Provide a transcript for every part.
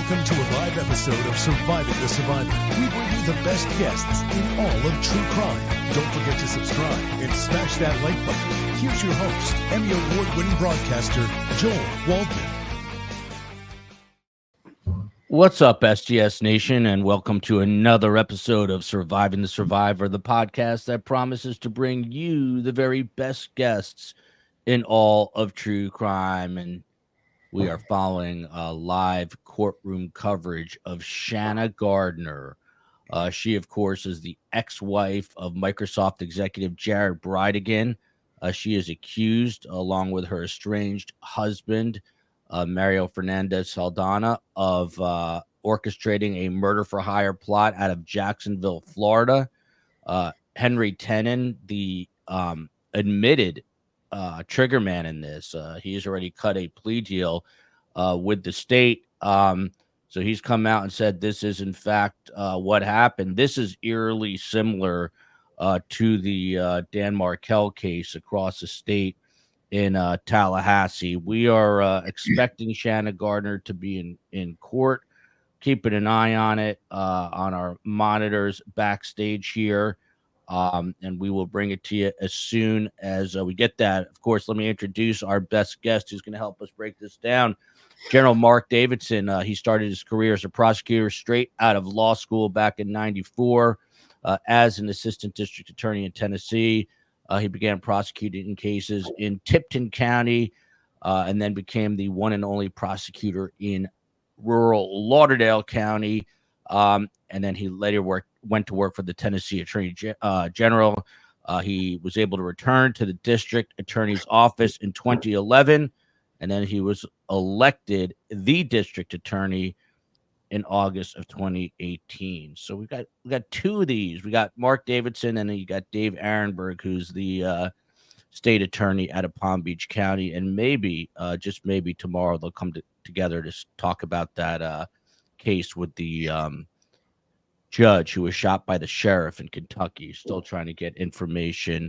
Welcome to a live episode of Surviving the Survivor. We bring you the best guests in all of true crime. Don't forget to subscribe and smash that like button. Here's your host, Emmy Award-winning broadcaster, Joel Waldman. What's up, SGS Nation, and welcome to another episode of Surviving the Survivor, the podcast that promises to bring you the very best guests in all of true crime. And we are following live courtroom coverage of Shanna Gardner. She, of course, is the ex-wife of Microsoft executive Jared Bridegan. She is accused, along with her estranged husband, Mario Fernandez Saldana, of orchestrating a murder-for-hire plot out of Jacksonville, Florida. Henry Tenon, the admitted trigger man in this, he has already cut a plea deal with the state. So he's come out and said this is, in fact, what happened. This is eerily similar to the Dan Markel case across the state in Tallahassee. We are expecting Shanna Gardner to be in court, keeping an eye on it on our monitors backstage here. And we will bring it to you as soon as we get that. Of course, let me introduce our best guest who's going to help us break this down. General Mark Davidson. He started his career as a prosecutor straight out of law school back in '94 as an assistant district attorney in Tennessee. He began prosecuting cases in Tipton County and then became the one and only prosecutor in rural Lauderdale County. And then he later went to work for the Tennessee Attorney General. He was able to return to the district attorney's office in 2011, and then he was elected the district attorney in August of 2018. So we got two of these. We got Mark Davidson, and then you got Dave Arenberg, who's the state attorney out of Palm Beach County, and maybe, just maybe tomorrow they'll come together to talk about that case with the judge who was shot by the sheriff in Kentucky. Still trying to get information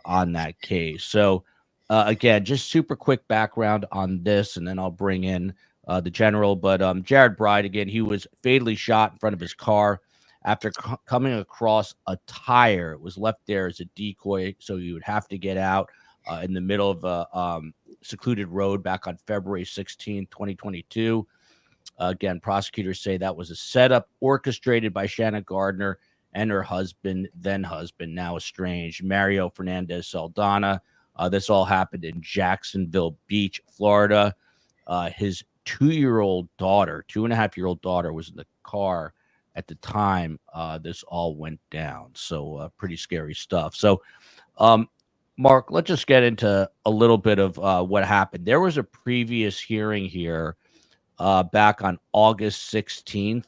on that case. So again, just super quick background on this, and then I'll bring in the general. But Jared Bridegan, he was fatally shot in front of his car after coming across a tire. It was left there as a decoy, so he would have to get out in the middle of a secluded road back on February 16, 2022. Again, prosecutors say that was a setup orchestrated by Shanna Gardner and her husband, then husband, now estranged, Mario Fernandez Saldana. This all happened in Jacksonville Beach, Florida. His 2-year-old daughter, 2.5-year-old daughter, was in the car at the time this all went down. So pretty scary stuff. So, Mark, let's just get into a little bit of what happened. There was a previous hearing here back on August 16th,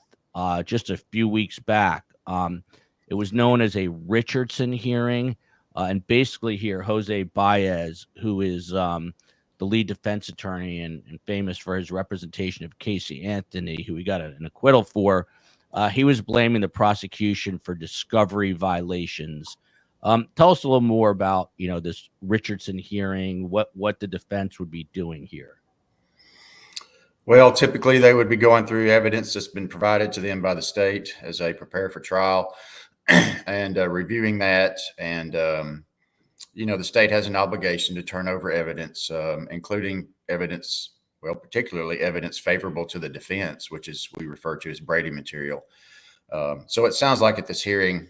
just a few weeks back. It was known as a Richardson hearing. And basically here, Jose Baez, who is the lead defense attorney and famous for his representation of Casey Anthony, who he got an acquittal for, he was blaming the prosecution for discovery violations. Tell us a little more about, this Richardson hearing, what the defense would be doing here. Well, typically they would be going through evidence that's been provided to them by the state as they prepare for trial and reviewing that. And, the state has an obligation to turn over evidence, including evidence, particularly evidence favorable to the defense, which is we refer to as Brady material. So it sounds like at this hearing,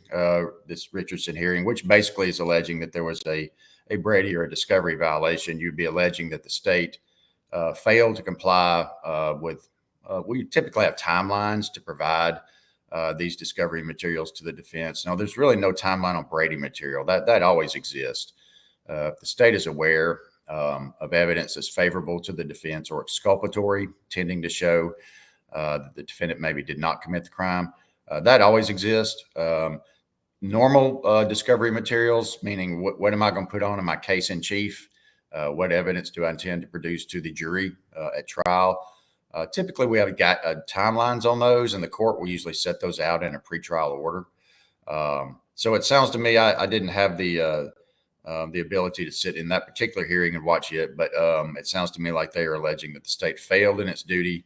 this Richardson hearing, which basically is alleging that there was a Brady or a discovery violation, you'd be alleging that the state failed to comply with, we typically have timelines to provide these discovery materials to the defense. Now, there's really no timeline on Brady material. That always exists. The state is aware of evidence that's favorable to the defense or exculpatory, tending to show that the defendant maybe did not commit the crime. That always exists. Normal discovery materials, meaning what am I going to put on in my case in chief? What evidence do I intend to produce to the jury at trial? Typically, we have timelines on those, and the court will usually set those out in a pretrial order. So it sounds to me, I didn't have the ability to sit in that particular hearing and watch it, but it sounds to me like they are alleging that the state failed in its duty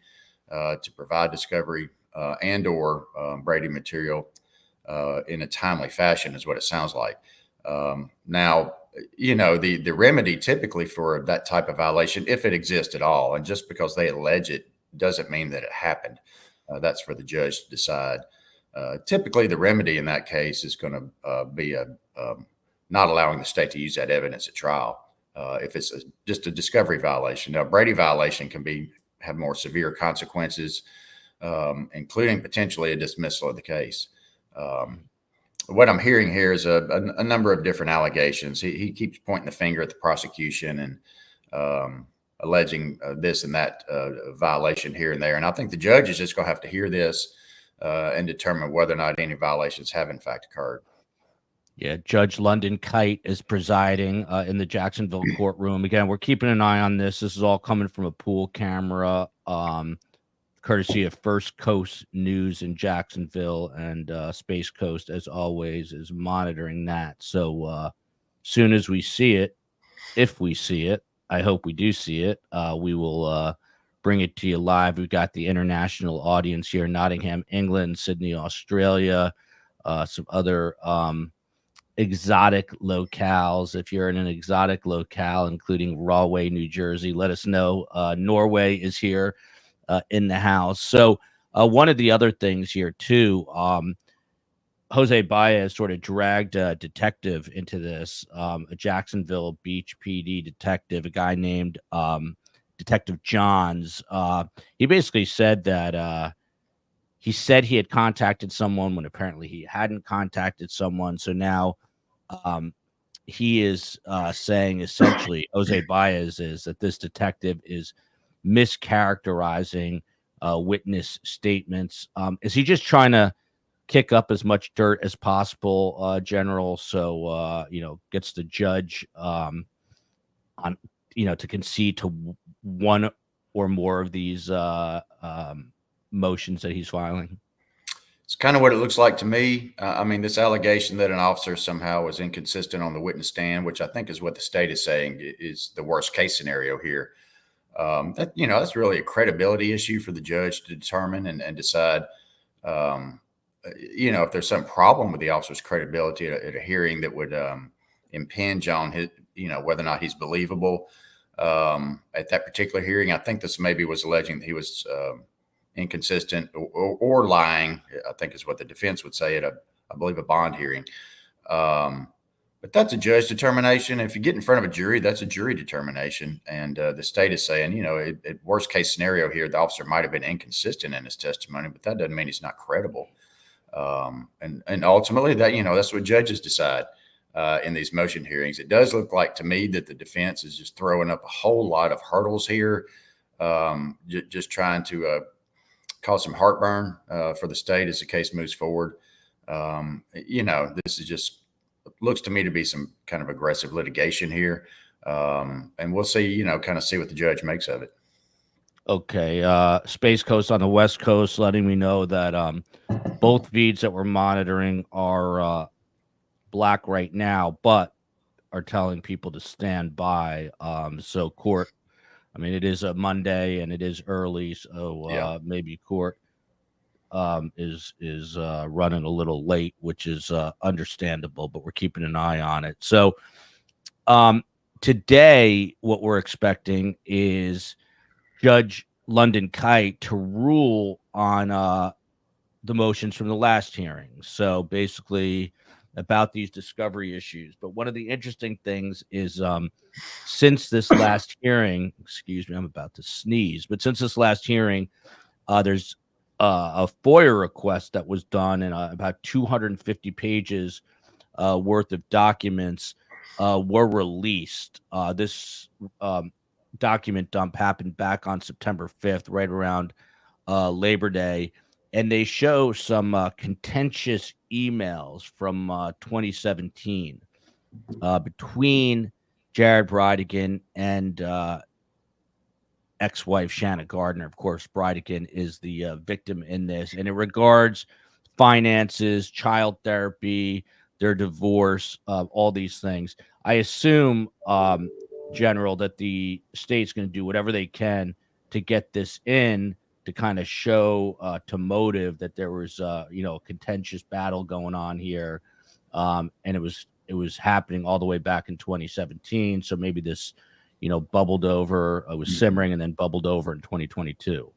to provide discovery and or Brady material in a timely fashion is what it sounds like. Now, the remedy typically for that type of violation, if it exists at all, and just because they allege it doesn't mean that it happened. That's for the judge to decide. Typically, the remedy in that case is going to be not allowing the state to use that evidence at trial. If it's just a discovery violation. Now, Brady violation can have more severe consequences, including potentially a dismissal of the case. What I'm hearing here is a number of different allegations. He keeps pointing the finger at the prosecution and alleging this and that violation here and there. And I think the judge is just going to have to hear this and determine whether or not any violations have in fact occurred. Yeah, Judge London Kite is presiding in the Jacksonville courtroom. Again, we're keeping an eye on this. This is all coming from a pool camera, courtesy of First Coast News in Jacksonville, and Space Coast, as always, is monitoring that. So soon as we see it, if we see it, I hope we do see it, we will bring it to you live. We've got the international audience here, Nottingham, England, Sydney, Australia, some other exotic locales. If you're in an exotic locale, including Rahway, New Jersey, let us know. Norway is here in the house. So one of the other things here too, Jose Baez sort of dragged a detective into this, a Jacksonville Beach PD detective, a guy named Detective Johns. He basically said that he said he had contacted someone when apparently he hadn't contacted someone. So now he is saying essentially, Jose Baez is that this detective is mischaracterizing witness statements. Is he just trying to kick up as much dirt as possible, General? So, gets the judge on, to concede to one or more of these motions that he's filing? It's kind of what it looks like to me. I mean, this allegation that an officer somehow was inconsistent on the witness stand, which I think is what the state is saying is the worst case scenario here. That's really a credibility issue for the judge to determine and decide, if there's some problem with the officer's credibility at a hearing that would impinge on his, whether or not he's believable at that particular hearing. I think this maybe was alleging that he was inconsistent or lying, I think is what the defense would say at I believe a bond hearing. But that's a judge determination. If you get in front of a jury, that's a jury determination. And the state is saying, at worst case scenario here, the officer might have been inconsistent in his testimony, but that doesn't mean he's not credible. And ultimately that's what judges decide in these motion hearings. It does look like to me that the defense is just throwing up a whole lot of hurdles here, just trying to cause some heartburn for the state as the case moves forward. This is just looks to me to be some kind of aggressive litigation here. And we'll see, kind of see what the judge makes of it. Okay. Space Coast on the West Coast letting me know that both feeds that we're monitoring are black right now, but are telling people to stand by. So court, it is a Monday and it is early, so maybe court is running a little late, which is understandable, but we're keeping an eye on it. So today, what we're expecting is Judge London Kite to rule on the motions from the last hearing. So basically about these discovery issues. But one of the interesting things is since this last hearing, excuse me, I'm about to sneeze, but since this last hearing, there's a FOIA request that was done, and about 250 pages worth of documents were released. This document dump happened back on September 5th, right around Labor Day, and they show some contentious emails from 2017 between Jared Bridegan and ex-wife Shanna Gardner. Of course, Bridegan is the victim in this, and it regards finances, child therapy, their divorce, all these things. I assume, General, that the state's going to do whatever they can to get this in to kind of show to motive that there was a contentious battle going on here, and it was happening all the way back in 2017. So maybe this bubbled over, was simmering, and then bubbled over in 2022.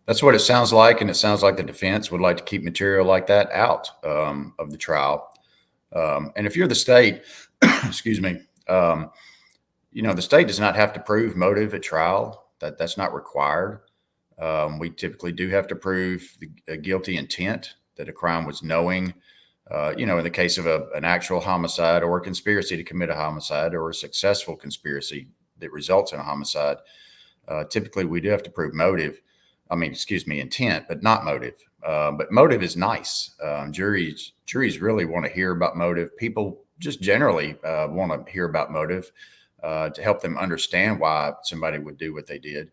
That's what it sounds like, and it sounds like the defense would like to keep material like that out of the trial. And if you're the state, excuse me, the state does not have to prove motive at trial. That's not required. We typically do have to prove a guilty intent, that a crime was knowing. In the case of an actual homicide or a conspiracy to commit a homicide or a successful conspiracy that results in a homicide, typically we do have to prove intent, but not motive. But motive is nice. Juries really want to hear about motive. People just generally want to hear about motive to help them understand why somebody would do what they did.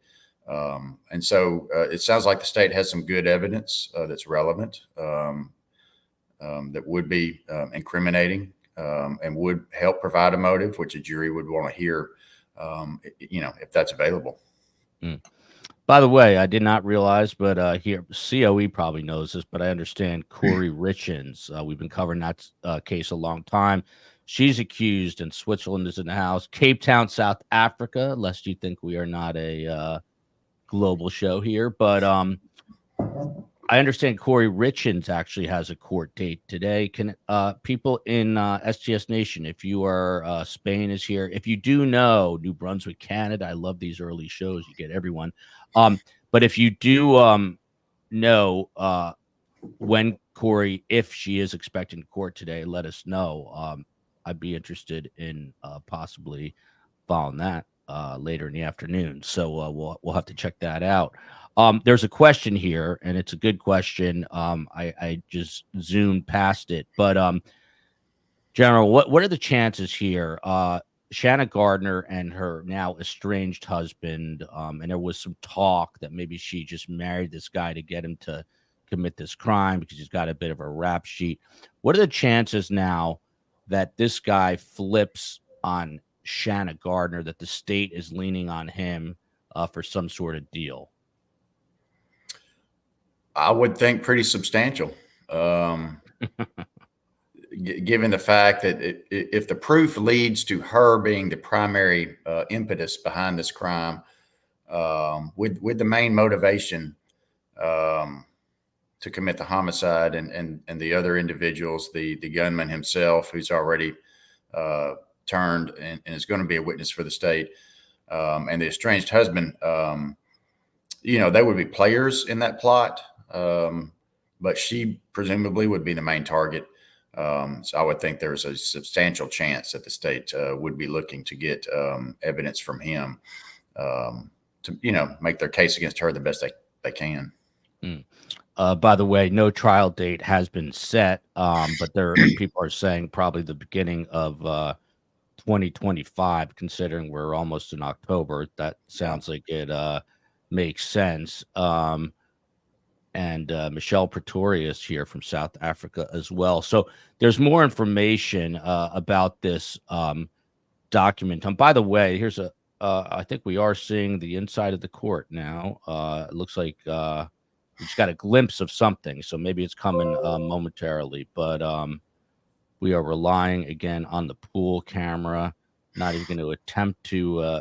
And so it sounds like the state has some good evidence that's relevant, that would be incriminating, and would help provide a motive, which a jury would want to hear, if that's available. By the way, I did not realize, but here, COE probably knows this, but I understand Corey Richens. We've been covering that case a long time. She's accused, and Switzerland is in the house. Cape Town, South Africa, lest you think we are not a global show here. But I understand Corey Richens actually has a court date today. Can people in SGS Nation, if you are Spain is here, if you do know New Brunswick, Canada, I love these early shows. You get everyone. But if you do know when Corey, if she is expecting court today, let us know. I'd be interested in possibly following that later in the afternoon. So we'll have to check that out. There's a question here, and it's a good question. I just zoomed past it, but General, what are the chances here? Shanna Gardner and her now estranged husband, and there was some talk that maybe she just married this guy to get him to commit this crime because he's got a bit of a rap sheet. What are the chances now that this guy flips on Shanna Gardner, that the state is leaning on him for some sort of deal? I would think pretty substantial, given the fact that if the proof leads to her being the primary impetus behind this crime, with the main motivation to commit the homicide, and the other individuals, the gunman himself, who's already turned and is going to be a witness for the state, and the estranged husband, they would be players in that plot. But she presumably would be the main target. So I would think there's a substantial chance that the state would be looking to get evidence from him to, make their case against her the best they can. By the way, no trial date has been set, but people are saying probably the beginning of 2025, considering we're almost in October. That sounds like it makes sense. And Michelle Pretorius here from South Africa as well. So there's more information about this document. By the way, here's I think we are seeing the inside of the court now. It looks like we just got a glimpse of something, so maybe it's coming momentarily. But we are relying again on the pool camera. Not even going to attempt to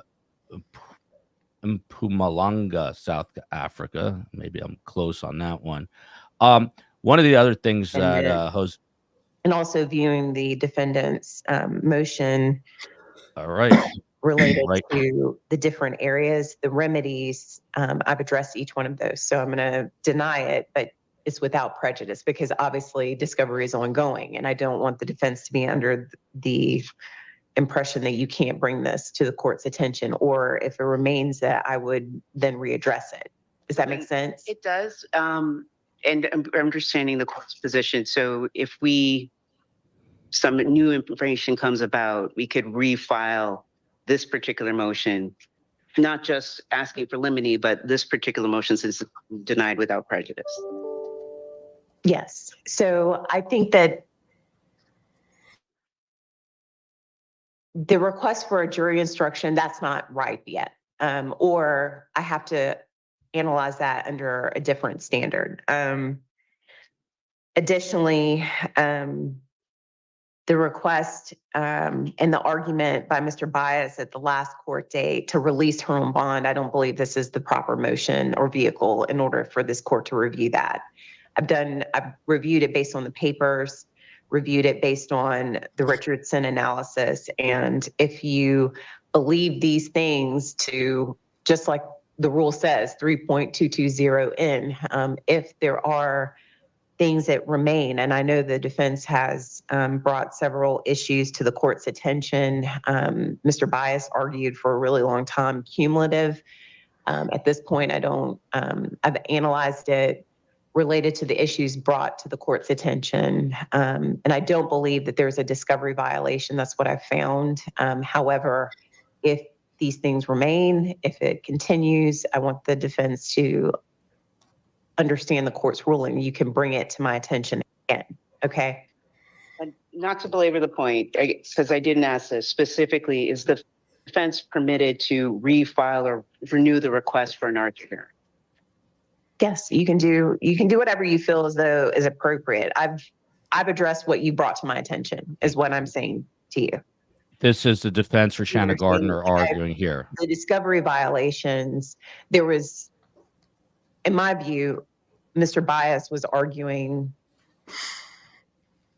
Mpumalanga, South Africa. Maybe I'm close on that one. One of the other things that and also viewing the defendant's motion. All right. Related to the different areas, the remedies, I've addressed each one of those. So I'm going to deny it, but it's without prejudice because obviously discovery is ongoing, and I don't want the defense to be under the impression that you can't bring this to the court's attention, or if it remains that I would then readdress it. Does that make sense? It does. And I'm understanding the court's position. So if some new information comes about, we could refile this particular motion, not just asking for limine, but this particular motion is denied without prejudice. Yes. So I think that the request for a jury instruction, that's not ripe yet. Or I have to analyze that under a different standard. Additionally, the request and the argument by Mr. Bias at the last court date to release her on bond, I don't believe this is the proper motion or vehicle in order for this court to review that. I've reviewed it based on the papers, reviewed it based on the Richardson analysis. And if you believe these things to, just like the rule says, 3.220 in, if there are things that remain, and I know the defense has brought several issues to the court's attention. Mr. Bias argued for a really long time, cumulative. At this point, I've analyzed it related to the issues brought to the court's attention. And I don't believe that there's a discovery violation. That's what I found. However, if these things remain, if it continues, I want the defense to understand the court's ruling. You can bring it to my attention again. Okay. And not to belabor the point, because I didn't ask this specifically, is the defense permitted to refile or renew the request for an argument? Yes, you can do whatever you feel as though is appropriate. I've addressed what you brought to my attention, is what I'm saying to you. This is the defense for Shanna Gardner arguing here. The discovery violations, there was, in my view, Mr. Bias was arguing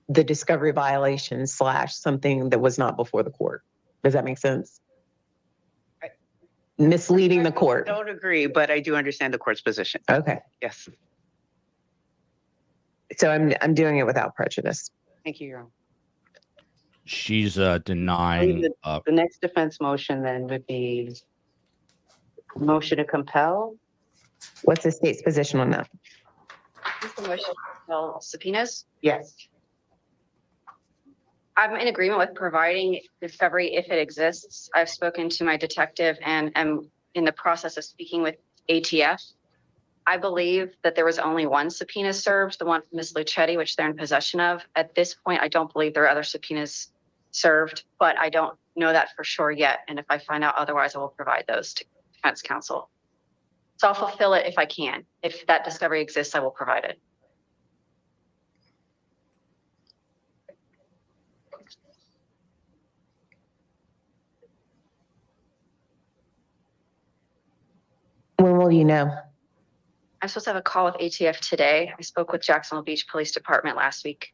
the discovery violation / something that was not before the court. Does that make sense? Misleading the court. I don't agree, but I do understand the court's position. Okay. Yes. So I'm doing it without prejudice. Thank you, Your Honor. She's denying. The next defense motion then would be motion to compel. What's the state's position on that? Is the motion to compel subpoenas? Yes. I'm in agreement with providing discovery if it exists. I've spoken to my detective and am in the process of speaking with ATF. I believe that there was only one subpoena served, the one from Ms. Lucetti, which they're in possession of. At this point, I don't believe there are other subpoenas served, but I don't know that for sure yet. And if I find out otherwise, I will provide those to defense counsel. So I'll fulfill it if I can. If that discovery exists, I will provide it. When will you know? I'm supposed to have a call with ATF today. I spoke with Jacksonville Beach Police Department last week.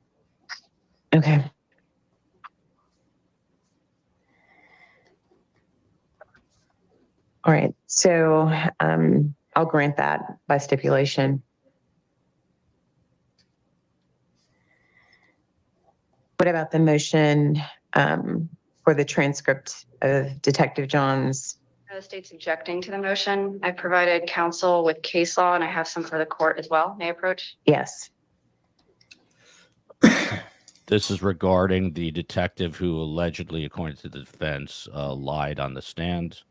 Okay. All right. So I'll grant that by stipulation. What about the motion for the transcript of Detective John's? The state's objecting to the motion. I provided counsel with case law and I have some for the court as well. May I approach? Yes. This is regarding the detective who allegedly, according to the defense, lied on the stand.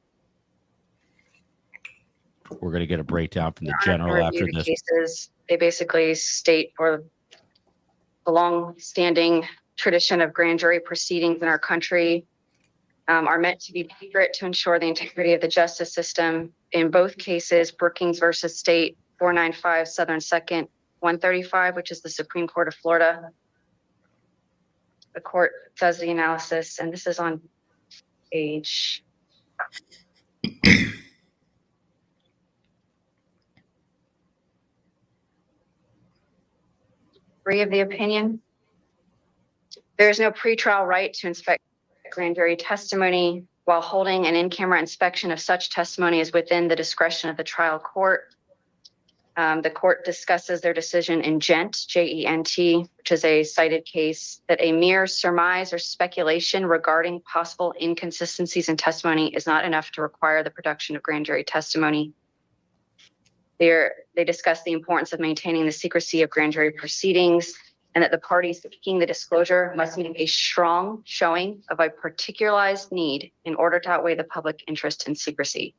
We're going to get a breakdown from the general after this. Cases, they basically state for the long-standing tradition of grand jury proceedings in our country are meant to be secret to ensure the integrity of the justice system. In both cases, Brookings versus State 495 Southern 2nd 135, which is the Supreme Court of Florida. The court does the analysis, and this is on page 3 of the opinion. There is no pretrial right to inspect grand jury testimony, while holding an in-camera inspection of such testimony is within the discretion of the trial court. The court discusses their decision in Gent, J-E-N-T, which is a cited case, that a mere surmise or speculation regarding possible inconsistencies in testimony is not enough to require the production of grand jury testimony. They discuss the importance of maintaining the secrecy of grand jury proceedings, and that the parties seeking the disclosure must make a strong showing of a particularized need in order to outweigh the public interest in secrecy.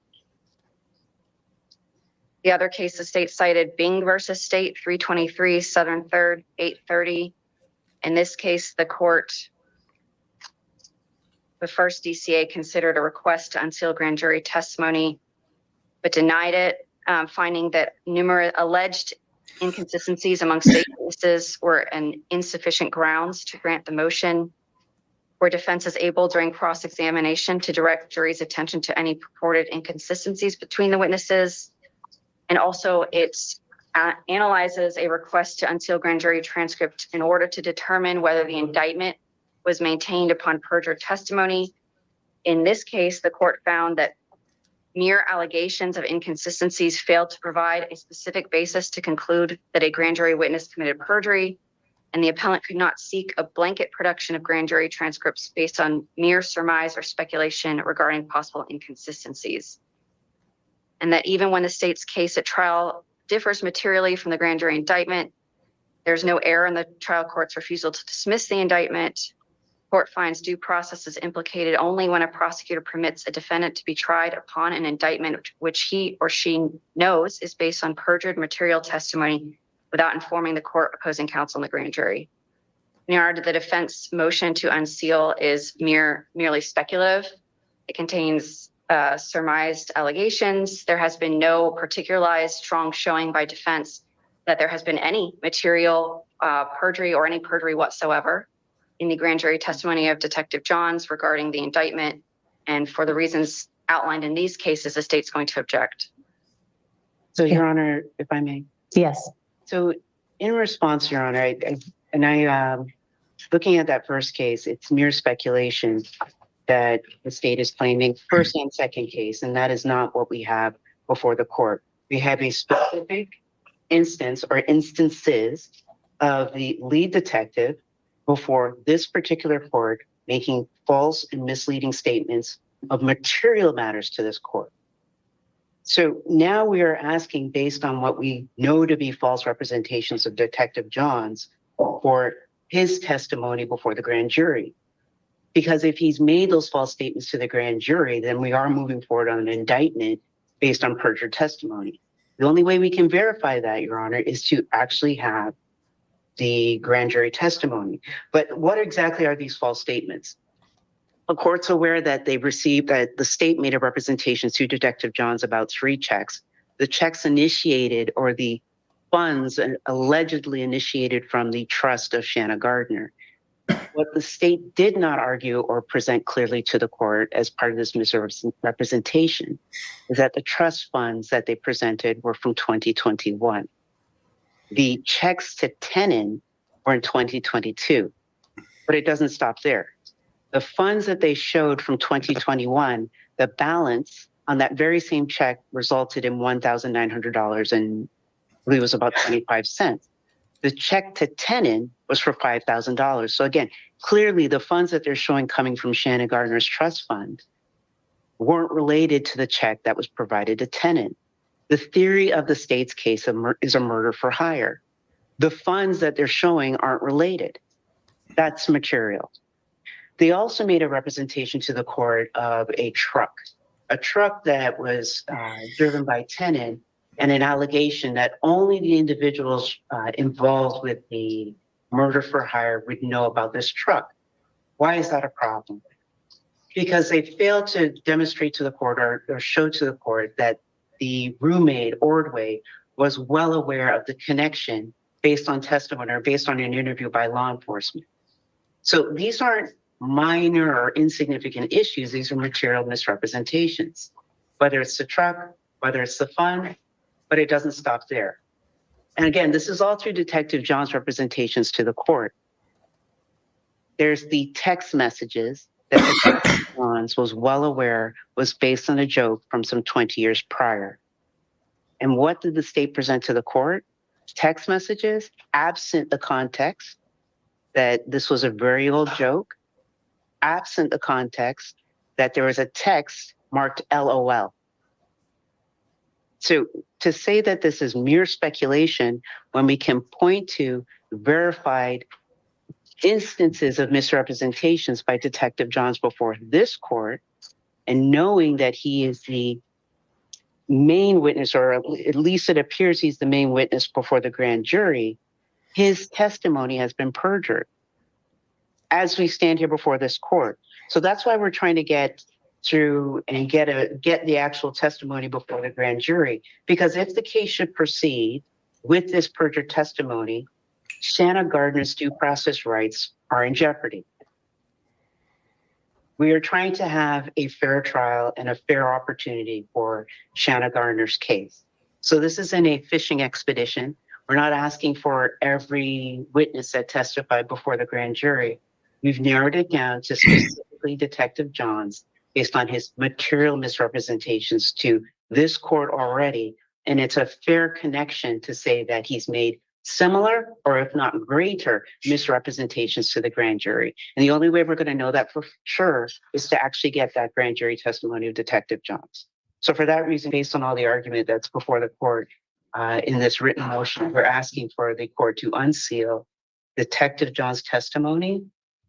The other case, the state cited Bing versus State 323 Southern 3rd 830. In this case, the first DCA considered a request to unseal grand jury testimony, but denied it. finding that numerous alleged inconsistencies among state witnesses were an insufficient grounds to grant the motion, where defense is able during cross-examination to direct jury's attention to any purported inconsistencies between the witnesses. And also it analyzes a request to unseal grand jury transcript in order to determine whether the indictment was maintained upon perjured testimony. In this case, the court found that mere allegations of inconsistencies failed to provide a specific basis to conclude that a grand jury witness committed perjury, and the appellant could not seek a blanket production of grand jury transcripts based on mere surmise or speculation regarding possible inconsistencies. And that even when the state's case at trial differs materially from the grand jury indictment, there's no error in the trial court's refusal to dismiss the indictment. Court finds due process is implicated only when a prosecutor permits a defendant to be tried upon an indictment which he or she knows is based on perjured material testimony without informing the court opposing counsel in the grand jury. In regard to the defense motion to unseal is merely speculative. It contains surmised allegations. There has been no particularized strong showing by defense that there has been any material perjury or any perjury whatsoever in the grand jury testimony of Detective Johns regarding the indictment. And for the reasons outlined in these cases, the state's going to object. So, Your Honor, if I may. Yes. So in response, Your Honor, I looking at that first case, it's mere speculation that the state is claiming first and second case, and that is not what we have before the court. We have a specific instance or instances of the lead detective before this particular court making false and misleading statements of material matters to this court. So now we are asking, based on what we know to be false representations of Detective Johns, for his testimony before the grand jury. Because if he's made those false statements to the grand jury, then we are moving forward on an indictment based on perjured testimony. The only way we can verify that, Your Honor, is to actually have the grand jury testimony. But what exactly are these false statements? The court's aware that they received, that the state made a representation to Detective Johns about 3 checks. The checks initiated, or the funds allegedly initiated from the trust of Shanna Gardner. What the state did not argue or present clearly to the court as part of this misrepresentation is that the trust funds that they presented were from 2021. The checks to Tenon were in 2022, but it doesn't stop there. The funds that they showed from 2021, the balance on that very same check resulted in $1,900 and I believe it was about 25 cents. The check to Tenon was for $5,000. So again, clearly the funds that they're showing coming from Shanna Gardner's trust fund weren't related to the check that was provided to Tenon. The theory of the state's case is a murder for hire. The funds that they're showing aren't related. That's material. They also made a representation to the court of a truck that was driven by Tenon, and an allegation that only the individuals involved with the murder for hire would know about this truck. Why is that a problem? Because they failed to demonstrate to the court or show to the court that the roommate, Ordway, was well aware of the connection based on testimony or based on an interview by law enforcement. So these aren't minor or insignificant issues. These are material misrepresentations, whether it's the truck, whether it's the fund, but it doesn't stop there. And again, this is all through Detective John's representations to the court. There's the text messages that Detective Johns was well aware was based on a joke from some 20 years prior. And what did the state present to the court? Text messages, absent the context that this was a very old joke, absent the context that there was a text marked LOL. So to say that this is mere speculation when we can point to verified instances of misrepresentations by Detective Johns before this court, and knowing that he is the main witness, or at least it appears he's the main witness before the grand jury, his testimony has been perjured as we stand here before this court. So that's why we're trying to get through and get the actual testimony before the grand jury. Because if the case should proceed with this perjured testimony, Shanna Gardner's due process rights are in jeopardy. We are trying to have a fair trial and a fair opportunity for Shanna Gardner's case. So this isn't a fishing expedition. We're not asking for every witness that testified before the grand jury. We've narrowed it down to specifically Detective Johns based on his material misrepresentations to this court already. And it's a fair connection to say that he's made similar, or if not greater, misrepresentations to the grand jury. And the only way we're going to know that for sure is to actually get that grand jury testimony of Detective Johns. So for that reason, based on all the argument that's before the court in this written motion, we're asking for the court to unseal Detective Johns' testimony,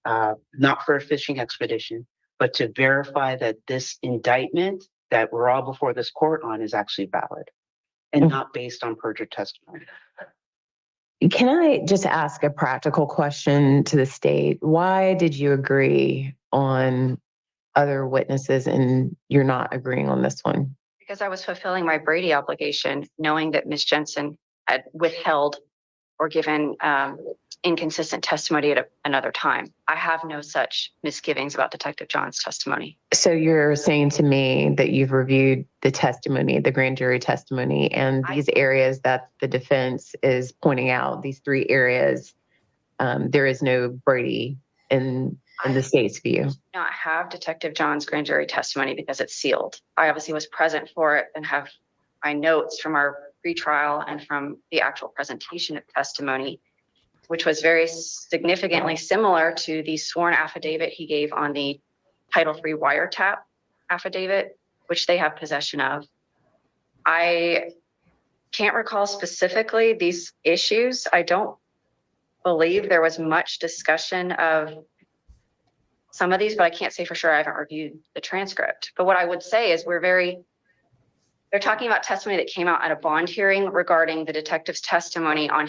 not for a fishing expedition, but to verify that this indictment that we're all before this court on is actually valid and not based on perjured testimony. Can I just ask a practical question to the state? Why did you agree on other witnesses and you're not agreeing on this one? Because I was fulfilling my Brady obligation, knowing that Ms. Jensen had withheld or given inconsistent testimony at another time. I have no such misgivings about Detective John's testimony. So you're saying to me that you've reviewed the testimony, the grand jury testimony, and these areas that the defense is pointing out, these 3 areas, there is no Brady in the state's view. I do not have Detective John's grand jury testimony because it's sealed. I obviously was present for it and have my notes from our pretrial and from the actual presentation of testimony, which was very significantly similar to the sworn affidavit he gave on the Title III wiretap affidavit, which they have possession of. I can't recall specifically these issues. I don't believe there was much discussion of some of these, but I can't say for sure. I haven't reviewed the transcript. But what I would say is they're talking about testimony that came out at a bond hearing regarding the detective's testimony on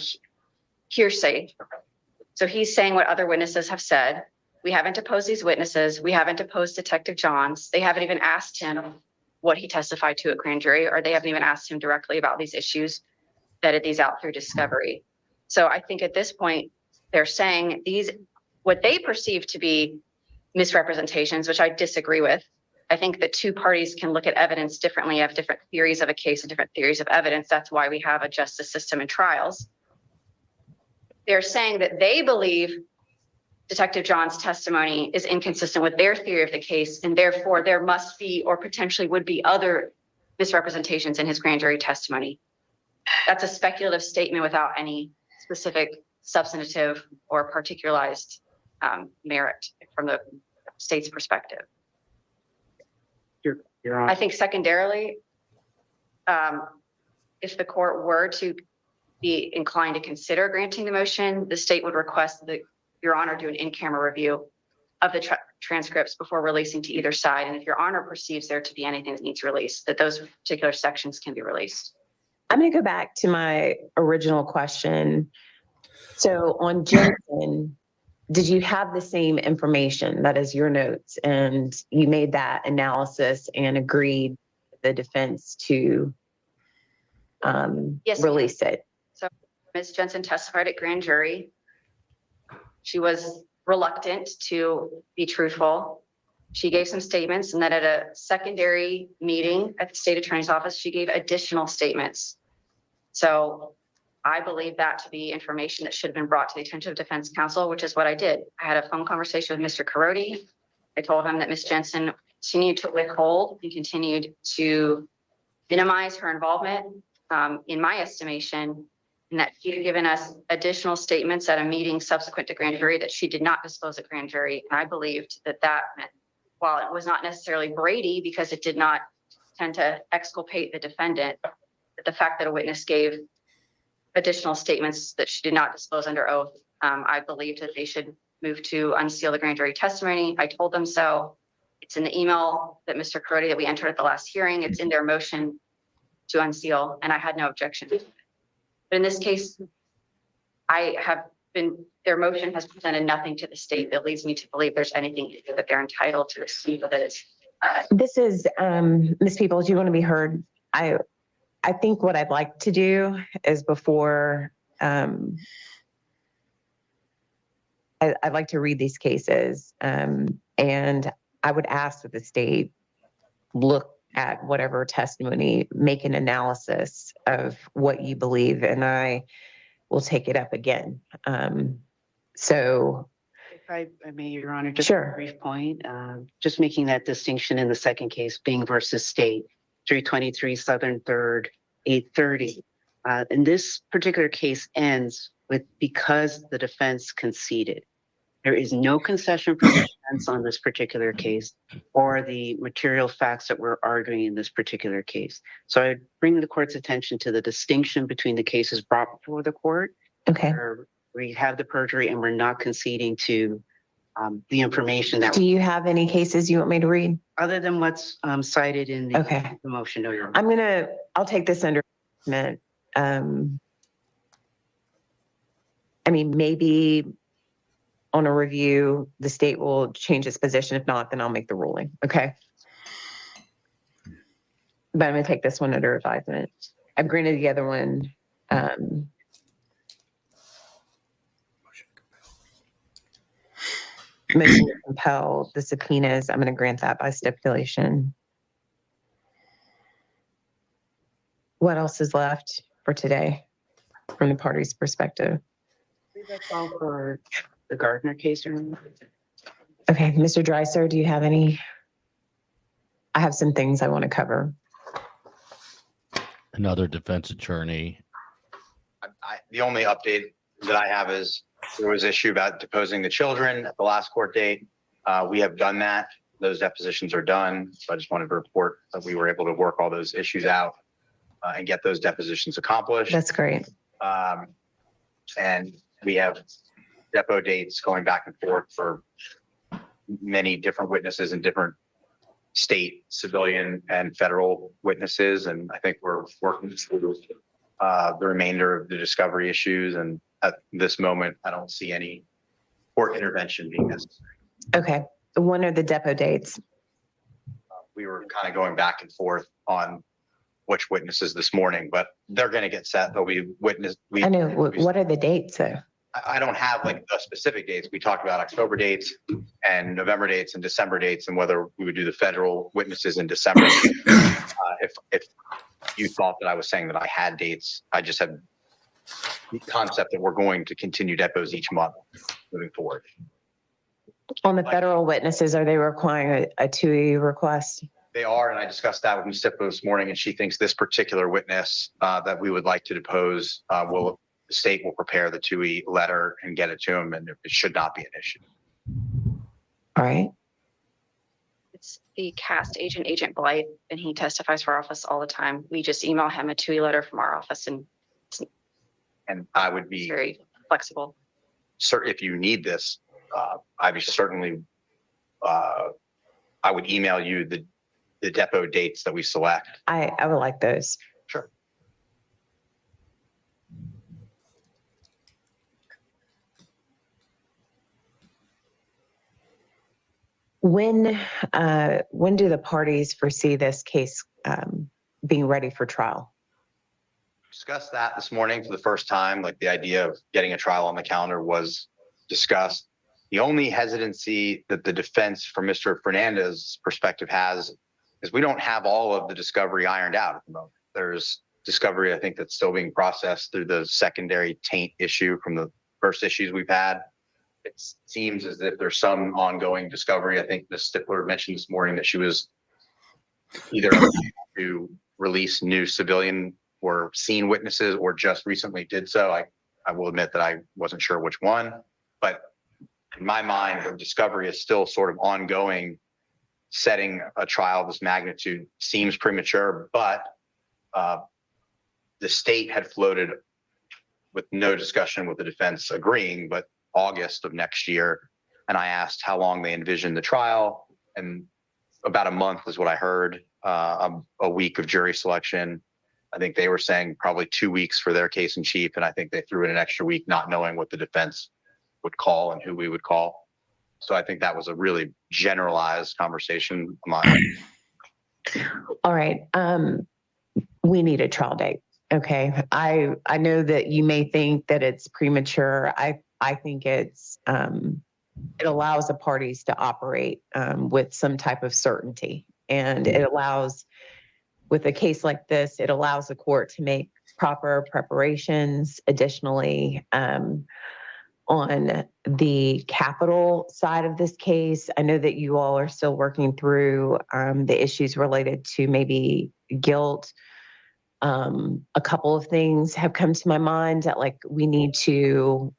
hearsay. So he's saying what other witnesses have said. We haven't deposed these witnesses. We haven't deposed Detective Johns. They haven't even asked him what he testified to at grand jury, or they haven't even asked him directly about these issues, vetted these out through discovery. So I think at this point, they're saying what they perceive to be misrepresentations, which I disagree with. I think that 2 parties can look at evidence differently, have different theories of a case and different theories of evidence. That's why we have a justice system and trials. They're saying that they believe Detective John's testimony is inconsistent with their theory of the case, and therefore there must be or potentially would be other misrepresentations in his grand jury testimony. That's a speculative statement without any specific substantive or particularized merit from the state's perspective. You're on. I think secondarily, if the court were to be inclined to consider granting the motion, the state would request that Your Honor do an in-camera review of the transcripts before releasing to either side. And if Your Honor perceives there to be anything that needs released, that those particular sections can be released. I'm going to go back to my original question. So on Jensen, did you have the same information, that is your notes, and you made that analysis and agreed with the defense to Yes, release it? So Ms. Jensen testified at grand jury. She was reluctant to be truthful. She gave some statements, and then at a secondary meeting at the state attorney's office, she gave additional statements. So I believe that to be information that should have been brought to the attention of defense counsel, which is what I did. I had a phone conversation with Mr. Carodi. I told him that Ms. Jensen continued to withhold and continued to minimize her involvement, in my estimation, and that she had given us additional statements at a meeting subsequent to grand jury that she did not disclose at grand jury. And I believed that meant, while it was not necessarily Brady because it did not tend to exculpate the defendant, that the fact that a witness gave additional statements that she did not disclose under oath, I believed that they should move to unseal the grand jury testimony. I told them so. It's in the email that Mr. Carodi that we entered at the last hearing. It's in their motion to unseal, and I had no objection. But in this case, their motion has presented nothing to the state that leads me to believe there's anything that they're entitled to receive that is This is, Ms. Peoples, you want to be heard? I think what I'd like to do is before, I'd like to read these cases, and I would ask that the state look at whatever testimony, make an analysis of what you believe, and I will take it up again. So. If I may, Your Honor, just Sure. a brief point, just making that distinction in the second case, Bing versus State, 323 Southern 3rd, 830. And this particular case ends with because the defense conceded. There is no concession from the defense on this particular case or the material facts that we're arguing in this particular case. So I bring the court's attention to the distinction between the cases brought before the court. Okay. Where we have the perjury and we're not conceding to the information that. Do you have any cases you want me to read? Other than what's cited in the, Okay. the motion, no, Your Honor. I'll take this under advisement. I mean, maybe on a review, the state will change its position. If not, then I'll make the ruling. Okay. But I'm going to take this one under advisement. I've granted the other one. Motion to compel the subpoenas. I'm going to grant that by stipulation. What else is left for today from the party's perspective? That's all for the Gardner case, Your Honor. Okay, Mr. Dreiser, do you have any? I have some things I want to cover. Another defense attorney. The only update that I have is there was issue about deposing the children at the last court date. We have done that. Those depositions are done. So I just wanted to report that we were able to work all those issues out and get those depositions accomplished. That's great. And we have depo dates going back and forth for many different witnesses and different state, civilian, and federal witnesses. And I think we're working through the remainder of the discovery issues. And at this moment, I don't see any court intervention being necessary. Okay. When are the depot dates? We were kind of going back and forth on which witnesses this morning, but they're going to get set. They'll be witnessed. I know. What are the dates though? I don't have like the specific dates. We talked about October dates and November dates and December dates and whether we would do the federal witnesses in December. If you thought that I was saying that I had dates, I just had the concept that we're going to continue depots each month moving forward. On the federal witnesses, are they requiring a 2E request? They are, and I discussed that with Ms. Stippo this morning, and she thinks this particular witness that we would like to depose the state will prepare the 2E letter and get it to him, and it should not be an issue. All right. It's the cast agent, Agent Blight, and he testifies for our office all the time. We just email him a 2E letter from our office, and And I would it's be, very flexible. if you need this, I'd be certainly, I would email you the depot dates that we select. I would like those. Sure. When do the parties foresee this case being ready for trial? Discussed that this morning for the first time. Like the idea of getting a trial on the calendar was discussed. The only hesitancy that the defense from Mr. Fernandez's perspective has is we don't have all of the discovery ironed out at the moment. There's discovery, I think, that's still being processed through the secondary taint issue from the first issues we've had. It seems as if there's some ongoing discovery. I think Ms. Stippler mentioned this morning that she was either to release new civilian or seen witnesses or just recently did so. I will admit that I wasn't sure which one, but in my mind, the discovery is still sort of ongoing. Setting a trial of this magnitude seems premature, but the state had floated with no discussion with the defense agreeing, but August of next year. And I asked how long they envisioned the trial, and about a month is what I heard, a week of jury selection. I think they were saying probably 2 weeks for their case in chief. And I think they threw in an extra week, not knowing what the defense would call and who we would call. So I think that was a really generalized conversation. Among All right. We need a trial date. Okay. I know that you may think that it's premature. I think it's, it allows the parties to operate with some type of certainty. And it allows, with a case like this, it allows the court to make proper preparations. Additionally, on the capital side of this case, I know that you all are still working through the issues related to maybe guilt. A couple of things have come to my mind that, like, we need to,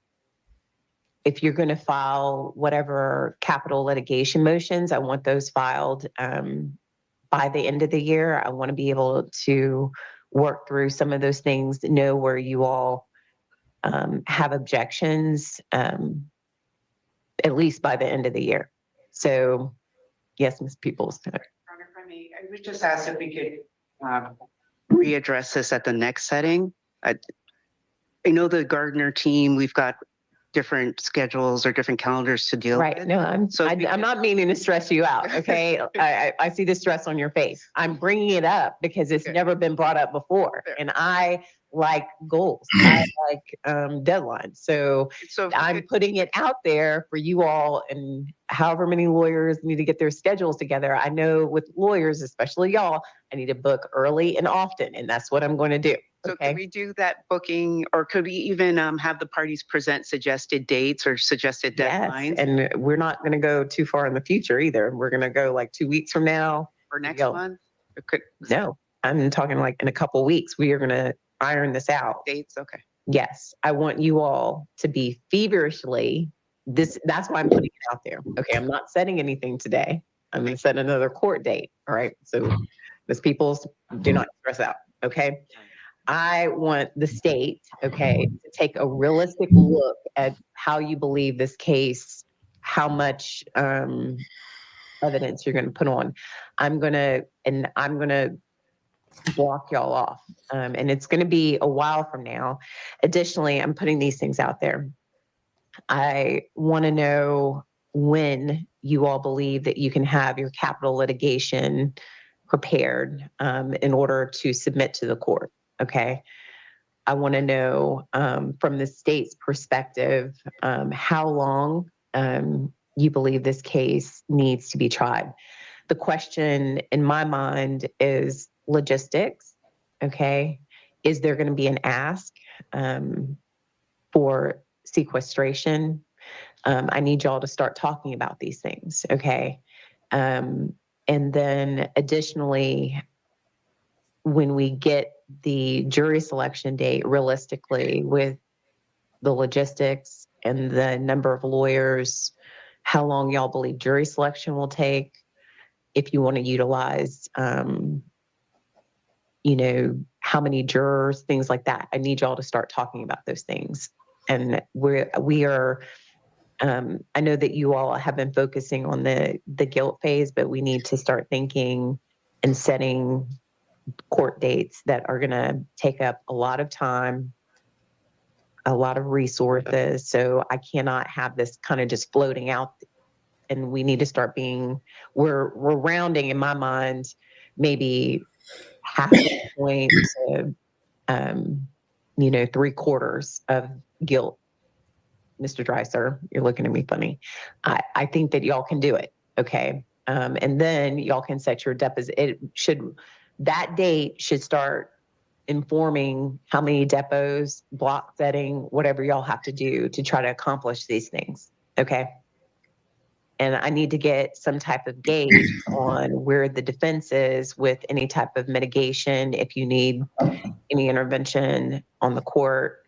if you're going to file whatever capital litigation motions, I want those filed by the end of the year. I want to be able to work through some of those things, know where you all have objections, at least by the end of the year. So, yes, Ms. Peoples. If I may, I would just ask if we could readdress this at the next setting. I know the Gardner team, we've got different schedules or different calendars to deal Right. with. No, I'm not meaning to stress you out. Okay. I see the stress on your face. I'm bringing it up because it's never been brought up before. Fair. And I like goals. I like deadlines. So I'm putting it out there for you all, and however many lawyers need to get their schedules together. I know with lawyers, especially y'all, I need to book early and often, and that's what I'm going to do. So Okay. could we do that booking, or could we even have the parties present suggested dates or suggested deadlines? Yes, and we're not going to go too far in the future either. We're going to go like 2 weeks from now. Or next Yo. month? Or could No, I'm talking like in a couple weeks, we are going to iron this out. dates? Okay. Yes, I want you all to be feverishly, that's why I'm putting it out there. Okay, I'm not setting anything today. I'm going to set another court date. All right, so Ms. Peoples, do not stress out. Okay. I want the state, okay, to take a realistic look at how you believe this case, how much evidence you're going to put on. I'm going to block y'all off. And it's going to be a while from now. Additionally, I'm putting these things out there. I want to know when you all believe that you can have your capital litigation prepared in order to submit to the court. Okay. I want to know from the state's perspective how long you believe this case needs to be tried. The question in my mind is logistics. Okay. Is there going to be an ask for sequestration? I need y'all to start talking about these things. Okay. And then additionally, when we get the jury selection date, realistically, with the logistics and the number of lawyers, how long y'all believe jury selection will take, if you want to utilize, how many jurors, things like that. I need y'all to start talking about those things. And we are, I know that you all have been focusing on the guilt phase, but we need to start thinking and setting court dates that are going to take up a lot of time, a lot of resources. So I cannot have this kind of just floating out. And we need to start we're rounding in my mind, maybe half a point to, 3/4 of guilt. Mr. Dreiser, you're looking at me funny. I think that y'all can do it. Okay. And then y'all can set your deposit. That date should start informing how many depots, block setting, whatever y'all have to do to try to accomplish these things. Okay. And I need to get some type of gauge on where the defense is with any type of mitigation, if you need any intervention on the court.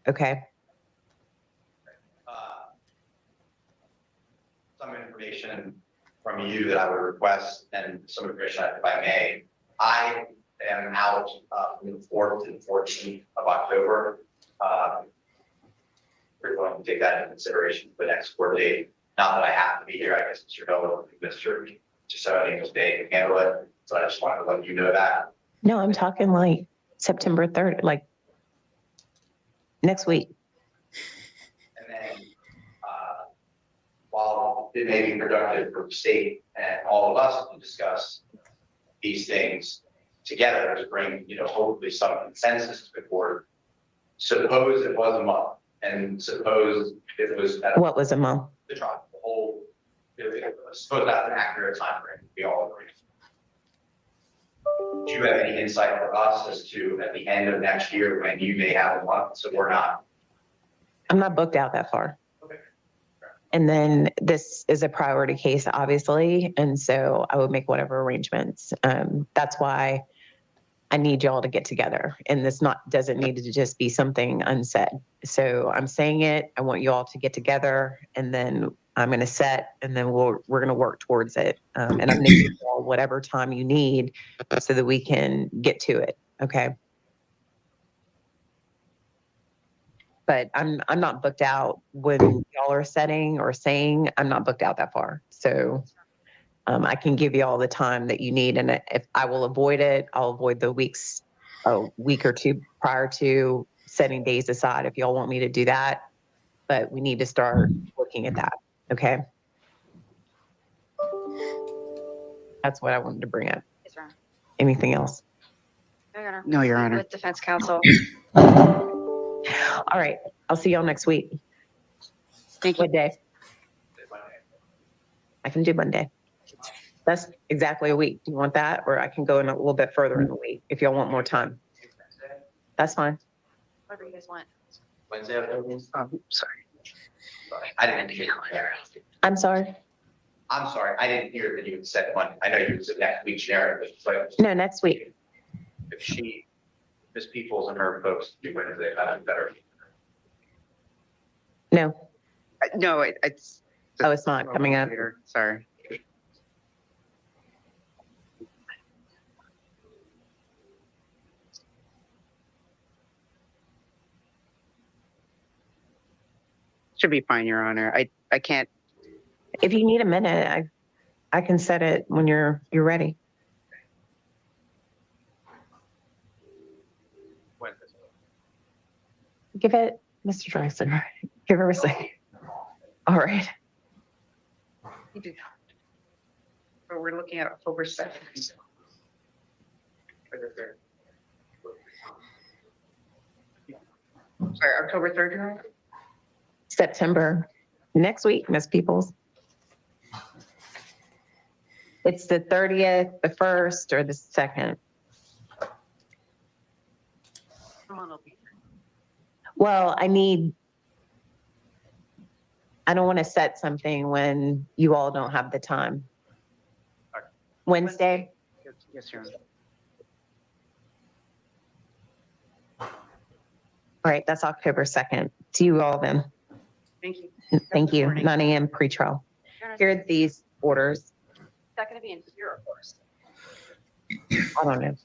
Okay. Some information from you that I would request, and some information, if I may. I am out from the 4th to the 14th of October. We're going to take that into consideration for the next court date. Not that I have to be here, I guess Mr. Nolan, Mr. Just so I think this day can handle it. So I just wanted to let you know that. No, I'm talking like September 3rd, like next week. And then while it may be productive for the state and all of us to discuss these things together to bring, hopefully some consensus to the court. Suppose it was a month, and suppose it was What was a month? the trial, the whole. Suppose that's an accurate time frame. We all agree. Do you have any insight for us as to at the end of next year when you may have a month? So we're not. I'm not booked out that far. Okay. And then this is a priority case, obviously. And so I would make whatever arrangements. That's why I need y'all to get together. And this doesn't need to just be something unsaid. So I'm saying it. I want you all to get together, and then I'm going to set, and then we're going to work towards it. And I'm going to give you all whatever time you need so that we can get to it. Okay. But I'm not booked out when y'all are setting or saying. I'm not booked out that far. So I can give you all the time that you need. And if I will avoid it, I'll avoid the a week or two prior to setting days aside if y'all want me to do that. But we need to start looking at that. Okay. That's what I wanted to bring up. Yes, Your Honor. Anything else? No, Your Honor. With defense counsel. All right. I'll see y'all next week. Thank you. What day? I can do Monday. That's exactly a week. Do you want that? Or I can go in a little bit further in the week if y'all want more time. That's fine. Whatever you guys want. Wednesday afternoon? Sorry. I didn't hear. I'm sorry. I'm sorry. I didn't hear that you had said one. I know you said next week generically, but No, next week. if Ms. Peoples and her folks do Wednesday, that'd be better. No. No, it's. Oh, it's not coming up. Later. Sorry. Should be fine, Your Honor. I can't. If you need a minute, I can set it when you're ready. Wednesday. Give it, Mr. Drexler. Give her a second. All right. But we're looking at October 2nd. Sorry, October 3rd, Your Honor? September. Next week, Miss Peoples. It's the 30th, the 1st, or the 2nd. Well, I don't want to set something when you all don't have the time. Wednesday? Yes, Your Honor. All right, that's October 2nd. See you all then. Thank you. Thank you. 9 a.m. pretrial. Your Honor, Here are these orders. is that going to be in here, of course? I don't know.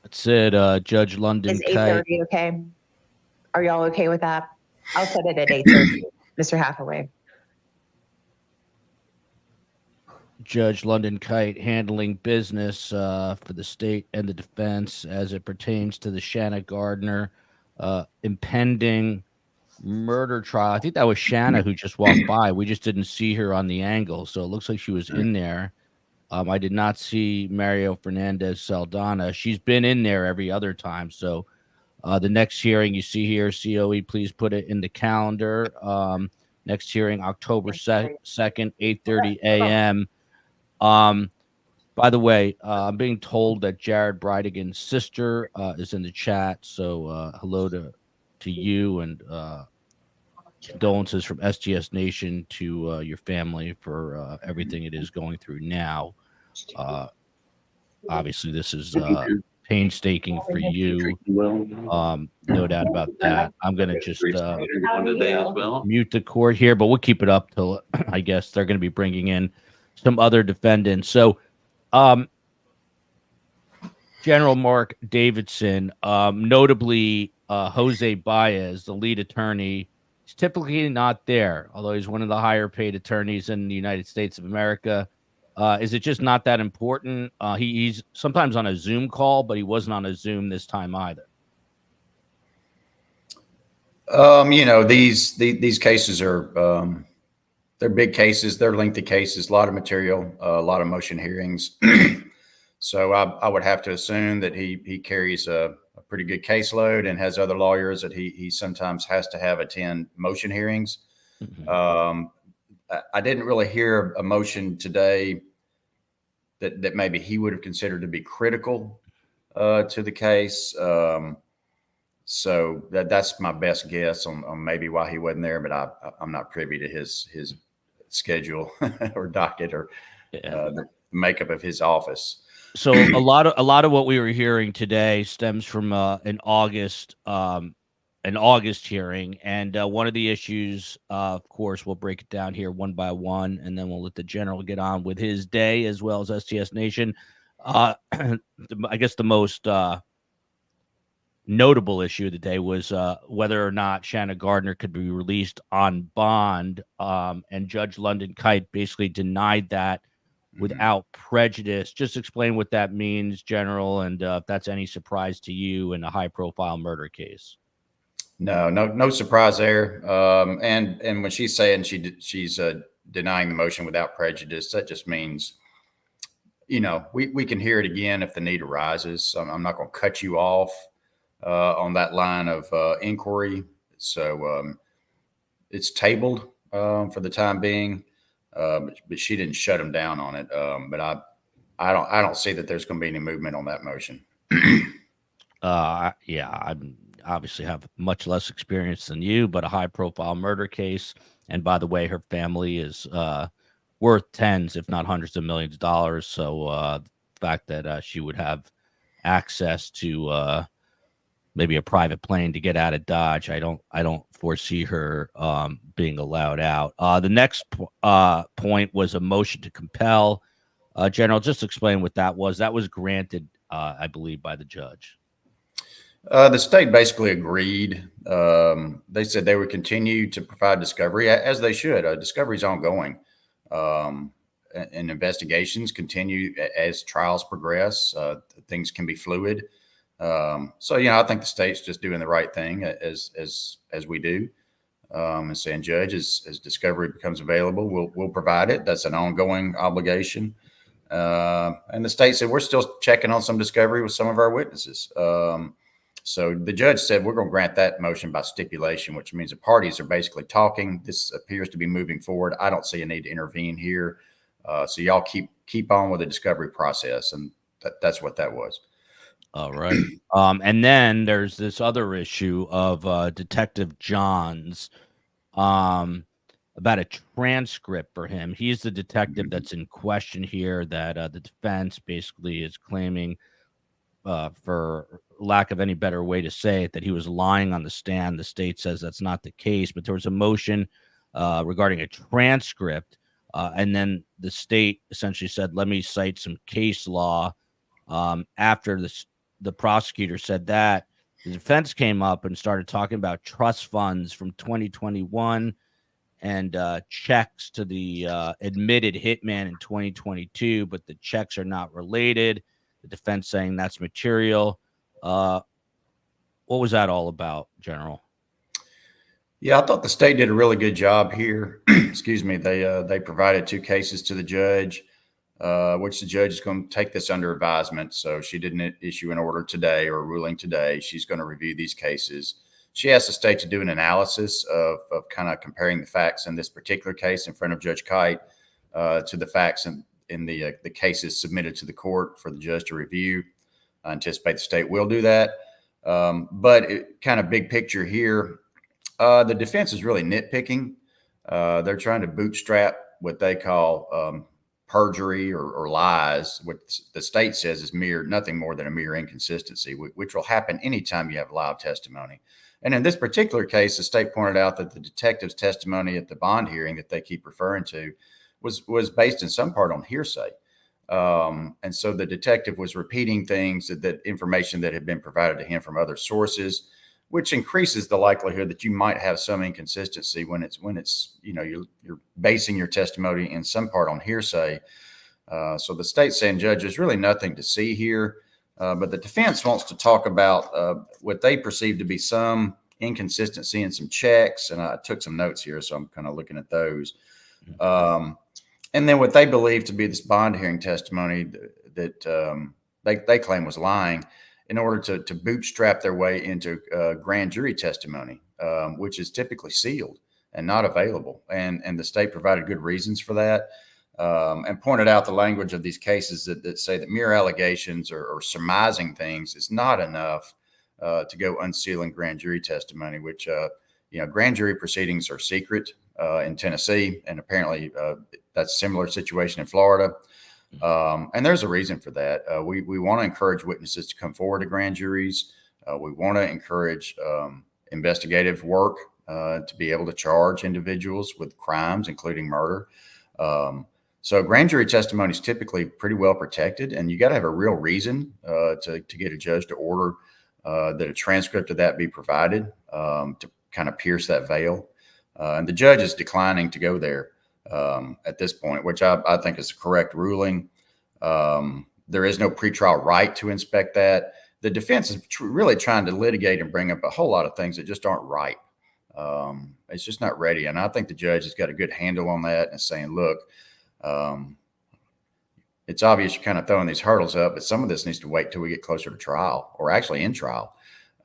That's it, Judge London Is Kite. 8:30 okay? Are y'all okay with that? I'll set it at 8:30, Mr. Hathaway. Judge London Kite handling business for the state and the defense as it pertains to the Shanna Gardner impending murder trial. I think that was Shanna who just walked by. We just didn't see her on the angle, so it looks like she was in there. I did not see Mario Fernandez Saldana. She's been in there every other time. So the next hearing you see here, COE, please put it in the calendar. Next hearing, October 2nd, 8:30 a.m. By the way, I'm being told that Jared Bridegan's sister is in the chat. So hello to you, and condolences from SGS Nation to your family for everything it is going through now. Obviously, this is painstaking for you. No doubt about that. I'm going to just mute the court here, but we'll keep it up till I guess they're going to be bringing in some other defendants. So, General Mark Davidson, notably Jose Baez, the lead attorney, is typically not there, although he's one of the higher paid attorneys in the United States of America. Is it just not that important? He's sometimes on a Zoom call, but he wasn't on a Zoom this time either. These cases are they're big cases, they're lengthy cases, a lot of material, a lot of motion hearings. So I would have to assume that he carries a pretty good caseload and has other lawyers that he sometimes has to have attend motion hearings. Mhm. I didn't really hear a motion today that maybe he would have considered to be critical to the case. So that's my best guess on maybe why he wasn't there, but I'm not privy to his schedule or docket or Yeah. the makeup of his office. So a lot of what we were hearing today stems from an August hearing, and one of the issues, of course, we'll break it down here one by one, and then we'll let the general get on with his day as well as STS Nation. I guess the most notable issue of the day was whether or not Shanna Gardner could be released on bond, and Judge London Kite basically denied that without prejudice. Just explain what that means, General, and if that's any surprise to you in a high-profile murder case. No surprise there. And when she's saying she's denying the motion without prejudice, that just means, we can hear it again if the need arises. I'm not going to cut you off on that line of inquiry. So it's tabled for the time being. But she didn't shut him down on it. But I don't see that there's going to be any movement on that motion. Yeah, I obviously have much less experience than you, but a high-profile murder case. And by the way, her family is worth tens, if not hundreds of millions of dollars. So the fact that she would have access to maybe a private plane to get out of Dodge, I don't foresee her being allowed out. The next point was a motion to compel. General, just explain what that was. That was granted, I believe, by the judge. The state basically agreed. They said they would continue to provide discovery, as they should. Discovery is ongoing, and investigations continue as trials progress. Things can be fluid. So I think the state's just doing the right thing as we do, and saying, Judge, as discovery becomes available, we'll provide it. That's an ongoing obligation. And the state said we're still checking on some discovery with some of our witnesses. So the judge said we're going to grant that motion by stipulation, which means the parties are basically talking. This appears to be moving forward. I don't see a need to intervene here. So y'all keep on with the discovery process, and that's what that was. All right. And then there's this other issue of Detective Johns, about a transcript for him. He's the detective that's in question here that the defense basically is claiming, for lack of any better way to say it, that he was lying on the stand. The state says that's not the case, but there was a motion regarding a transcript, and then the state essentially said, let me cite some case law. After the prosecutor said that, the defense came up and started talking about trust funds from 2021 and checks to the admitted hitman in 2022, but the checks are not related. The defense saying that's material. What was that all about, General? Yeah, I thought the state did a really good job here. Excuse me. They provided two cases to the judge, which the judge is going to take this under advisement. So she didn't issue an order today or a ruling today. She's going to review these cases. She asked the state to do an analysis of kind of comparing the facts in this particular case in front of Judge Kite to the facts in the cases submitted to the court for the judge to review. I anticipate the state will do that. But kind of big picture here, the defense is really nitpicking. They're trying to bootstrap what they call perjury or lies, which the state says is nothing more than a mere inconsistency, which will happen anytime you have live testimony. And in this particular case, the state pointed out that the detective's testimony at the bond hearing that they keep referring to was based in some part on hearsay. And so the detective was repeating things that information that had been provided to him from other sources, which increases the likelihood that you might have some inconsistency when it's you're basing your testimony in some part on hearsay. So the state's saying, Judge, there's really nothing to see here. But the defense wants to talk about what they perceive to be some inconsistency in some checks. And I took some notes here, so I'm kind of looking at those. And then what they believe to be this bond hearing testimony that they claim was lying in order to bootstrap their way into grand jury testimony, which is typically sealed and not available. And the state provided good reasons for that, and pointed out the language of these cases that say that mere allegations or surmising things is not enough to go unsealing grand jury testimony, which, grand jury proceedings are secret in Tennessee. And apparently that's a similar situation in Florida. And there's a reason for that. We want to encourage witnesses to come forward to grand juries. We want to encourage investigative work to be able to charge individuals with crimes, including murder. So grand jury testimony is typically pretty well protected, and you got to have a real reason to get a judge to order that a transcript of that be provided to kind of pierce that veil. And the judge is declining to go there at this point, which I think is a correct ruling. There is no pretrial right to inspect that. The defense is really trying to litigate and bring up a whole lot of things that just aren't right. It's just not ready. And I think the judge has got a good handle on that and saying, look, it's obvious you're kind of throwing these hurdles up, but some of this needs to wait till we get closer to trial, or actually in trial,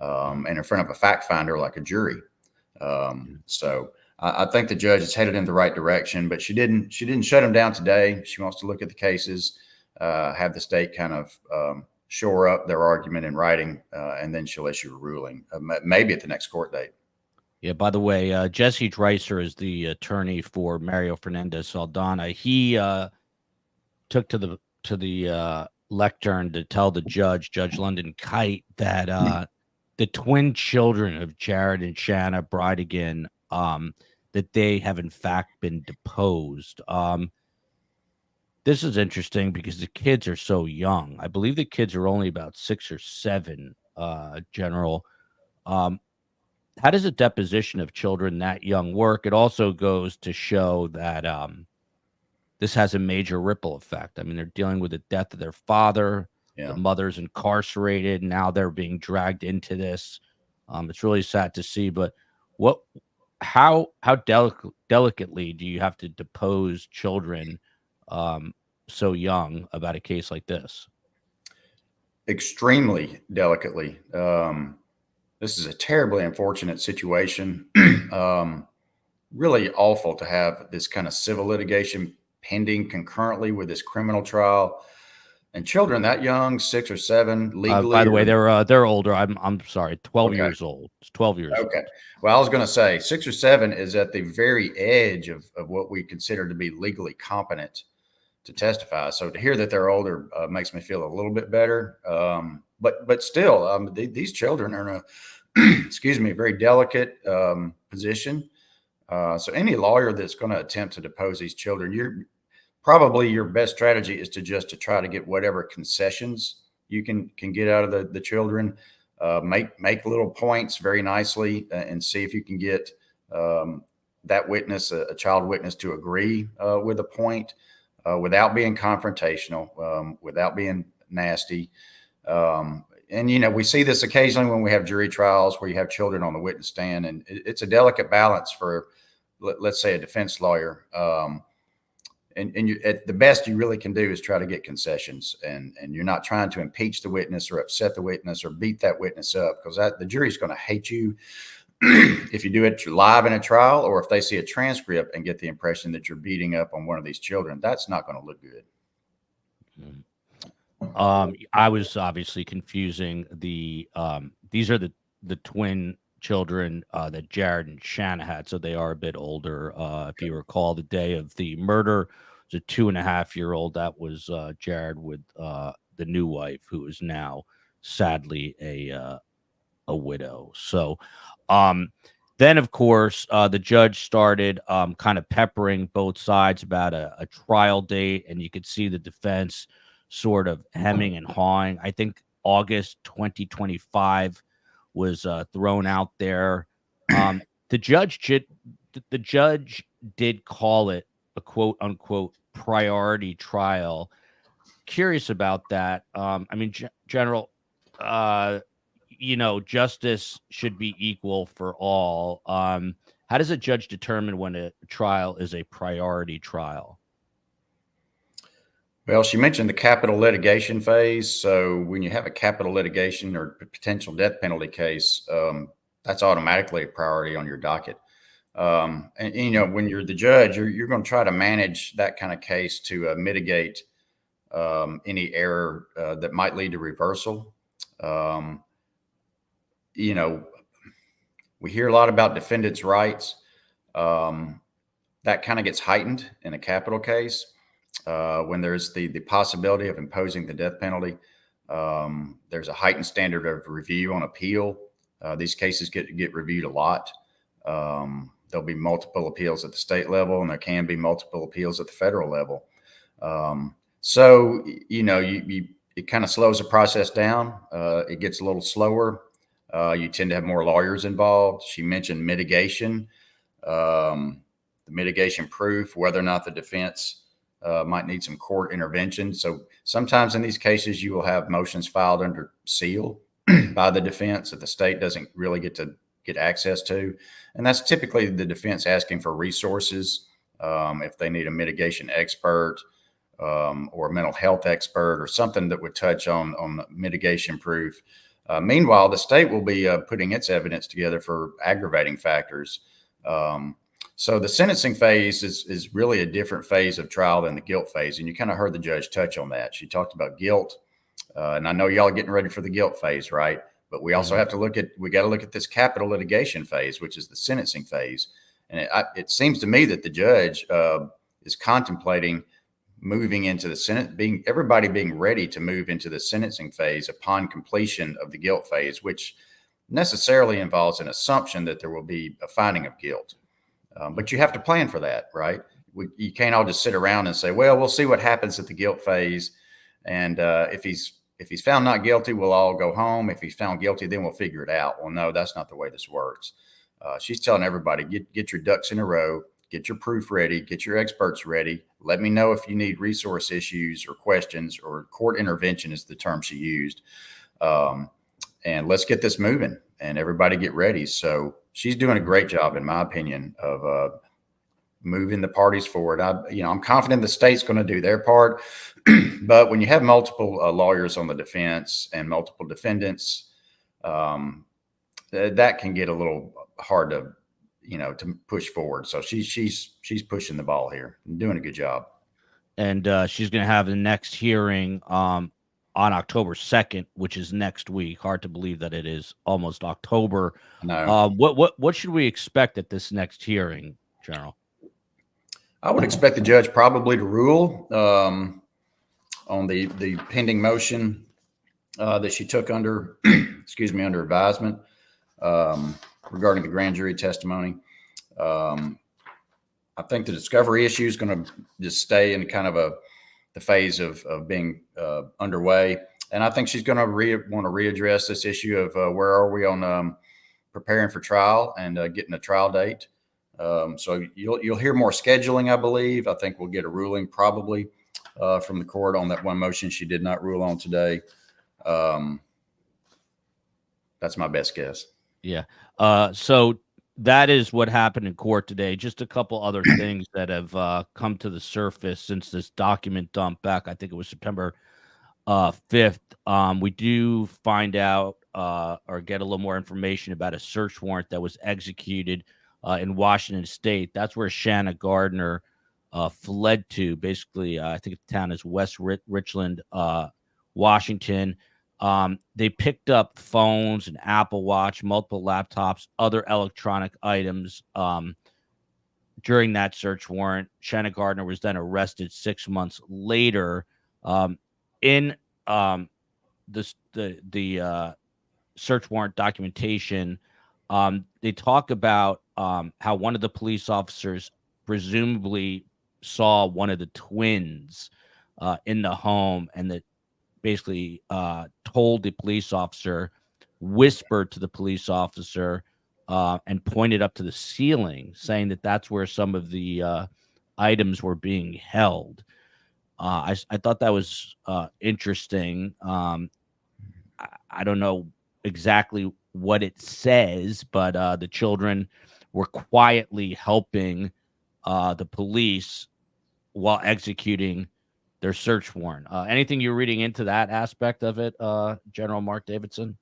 and in front of a fact finder like a jury. So I think the judge is headed in the right direction, but she didn't shut him down today. She wants to look at the cases, have the state kind of shore up their argument in writing, and then she'll issue a ruling, maybe at the next court date. Yeah, by the way, Jesse Dreiser is the attorney for Mario Fernandez Saldana. He took to the lectern to tell the judge, Judge London Kite, that the twin children of Jared and Shanna Bridegan, that they have in fact been deposed. This is interesting because the kids are so young. I believe the kids are only about 6 or 7, General. How does a deposition of children that young work? It also goes to show that this has a major ripple effect. I mean, they're dealing with the death of their father. Yeah. The mother's incarcerated. Now they're being dragged into this. It's really sad to see. But how delicately do you have to depose children so young about a case like this? Extremely delicately. This is a terribly unfortunate situation. Really awful to have this kind of civil litigation pending concurrently with this criminal trial, and children that young, 6 or 7, legally. By the way, they're older. I'm sorry, 12 Okay. Years old. It's 12 years. Okay. Well, I was going to say 6 or 7 is at the very edge of what we consider to be legally competent to testify. So to hear that they're older makes me feel a little bit better. But still, these children are in a very delicate position. So any lawyer that's going to attempt to depose these children, probably your best strategy is to try to get whatever concessions you can get out of the children. Make little points very nicely and see if you can get that witness, a child witness, to agree with a point without being confrontational, without being nasty. And, we see this occasionally when we have jury trials where you have children on the witness stand, and it's a delicate balance for, let's say, a defense lawyer. At the best you really can do is try to get concessions, and you're not trying to impeach the witness or upset the witness or beat that witness up, because the jury's going to hate you if you do it live in a trial, or if they see a transcript and get the impression that you're beating up on one of these children. That's not going to look good. I was obviously confusing these are the twin children that Jared and Shanna had, so they are a bit older. If you recall, the day of the murder was a 2.5-year-old. That was Jared with the new wife, who is now sadly a widow. So then, of course, the judge started kind of peppering both sides about a trial date, and you could see the defense sort of hemming and hawing. I think August 2025 was thrown out there. The judge did call it a quote unquote priority trial. Curious about that. I mean, General, justice should be equal for all. How does a judge determine when a trial is a priority trial? Well, she mentioned the capital litigation phase. So when you have a capital litigation or potential death penalty case, that's automatically a priority on your docket. And when you're the judge, you're going to try to manage that kind of case to mitigate any error that might lead to reversal. We hear a lot about defendants' rights. That kind of gets heightened in a capital case. When there's the possibility of imposing the death penalty, there's a heightened standard of review on appeal. These cases get reviewed a lot. There'll be multiple appeals at the state level, and there can be multiple appeals at the federal level. So it kind of slows the process down. It gets a little slower. You tend to have more lawyers involved. She mentioned mitigation, the mitigation proof, whether or not the defense might need some court intervention. So sometimes in these cases, you will have motions filed under seal by the defense that the state doesn't really get access to. And that's typically the defense asking for resources. If they need a mitigation expert or a mental health expert or something that would touch on mitigation proof. Meanwhile, the state will be putting its evidence together for aggravating factors. So the sentencing phase is really a different phase of trial than the guilt phase. And you kind of heard the judge touch on that. She talked about guilt. And I know y'all are getting ready for the guilt phase, right? But we also have to look at this capital litigation phase, which is the sentencing phase. And it seems to me that the judge is contemplating moving into the Senate, everybody being ready to move into the sentencing phase upon completion of the guilt phase, which necessarily involves an assumption that there will be a finding of guilt. But you have to plan for that, right? You can't all just sit around and say, well, we'll see what happens at the guilt phase. And if he's found not guilty, we'll all go home. If he's found guilty, then we'll figure it out. Well, no, that's not the way this works. She's telling everybody, get your ducks in a row, get your proof ready, get your experts ready. Let me know if you need resource issues or questions, or court intervention is the term she used. And let's get this moving and everybody get ready. So she's doing a great job, in my opinion, of moving the parties forward. I'm confident the state's going to do their part, but when you have multiple lawyers on the defense and multiple defendants, that can get a little hard to push forward. So she's pushing the ball here and doing a good job. And she's going to have the next hearing on October 2nd, which is next week. Hard to believe that it is almost October. No. What should we expect at this next hearing, General? I would expect the judge probably to rule on the pending motion that she took under, under advisement regarding the grand jury testimony. I think the discovery issue is going to just stay in kind of the phase of being underway. And I think she's going to want to readdress this issue of where are we on preparing for trial and getting a trial date. So you'll hear more scheduling, I believe. I think we'll get a ruling probably from the court on that one motion she did not rule on today. That's my best guess. Yeah. So that is what happened in court today. Just a couple other things that have come to the surface since this document dump back. I think it was September 5th. We do find out or get a little more information about a search warrant that was executed in Washington State. That's where Shanna Gardner fled to. Basically, I think the town is West Richland, Washington. They picked up phones, an Apple Watch, multiple laptops, other electronic items during that search warrant. Shanna Gardner was then arrested 6 months later. In the search warrant documentation, they talk about how one of the police officers presumably saw one of the twins in the home, and that basically told the police officer, whispered to the police officer, and pointed up to the ceiling, saying that that's where some of the items were being held. I thought that was interesting. I don't know exactly what it says, but the children were quietly helping the police while executing their search warrant. Anything you're reading into that aspect of it, General Mark Davidson?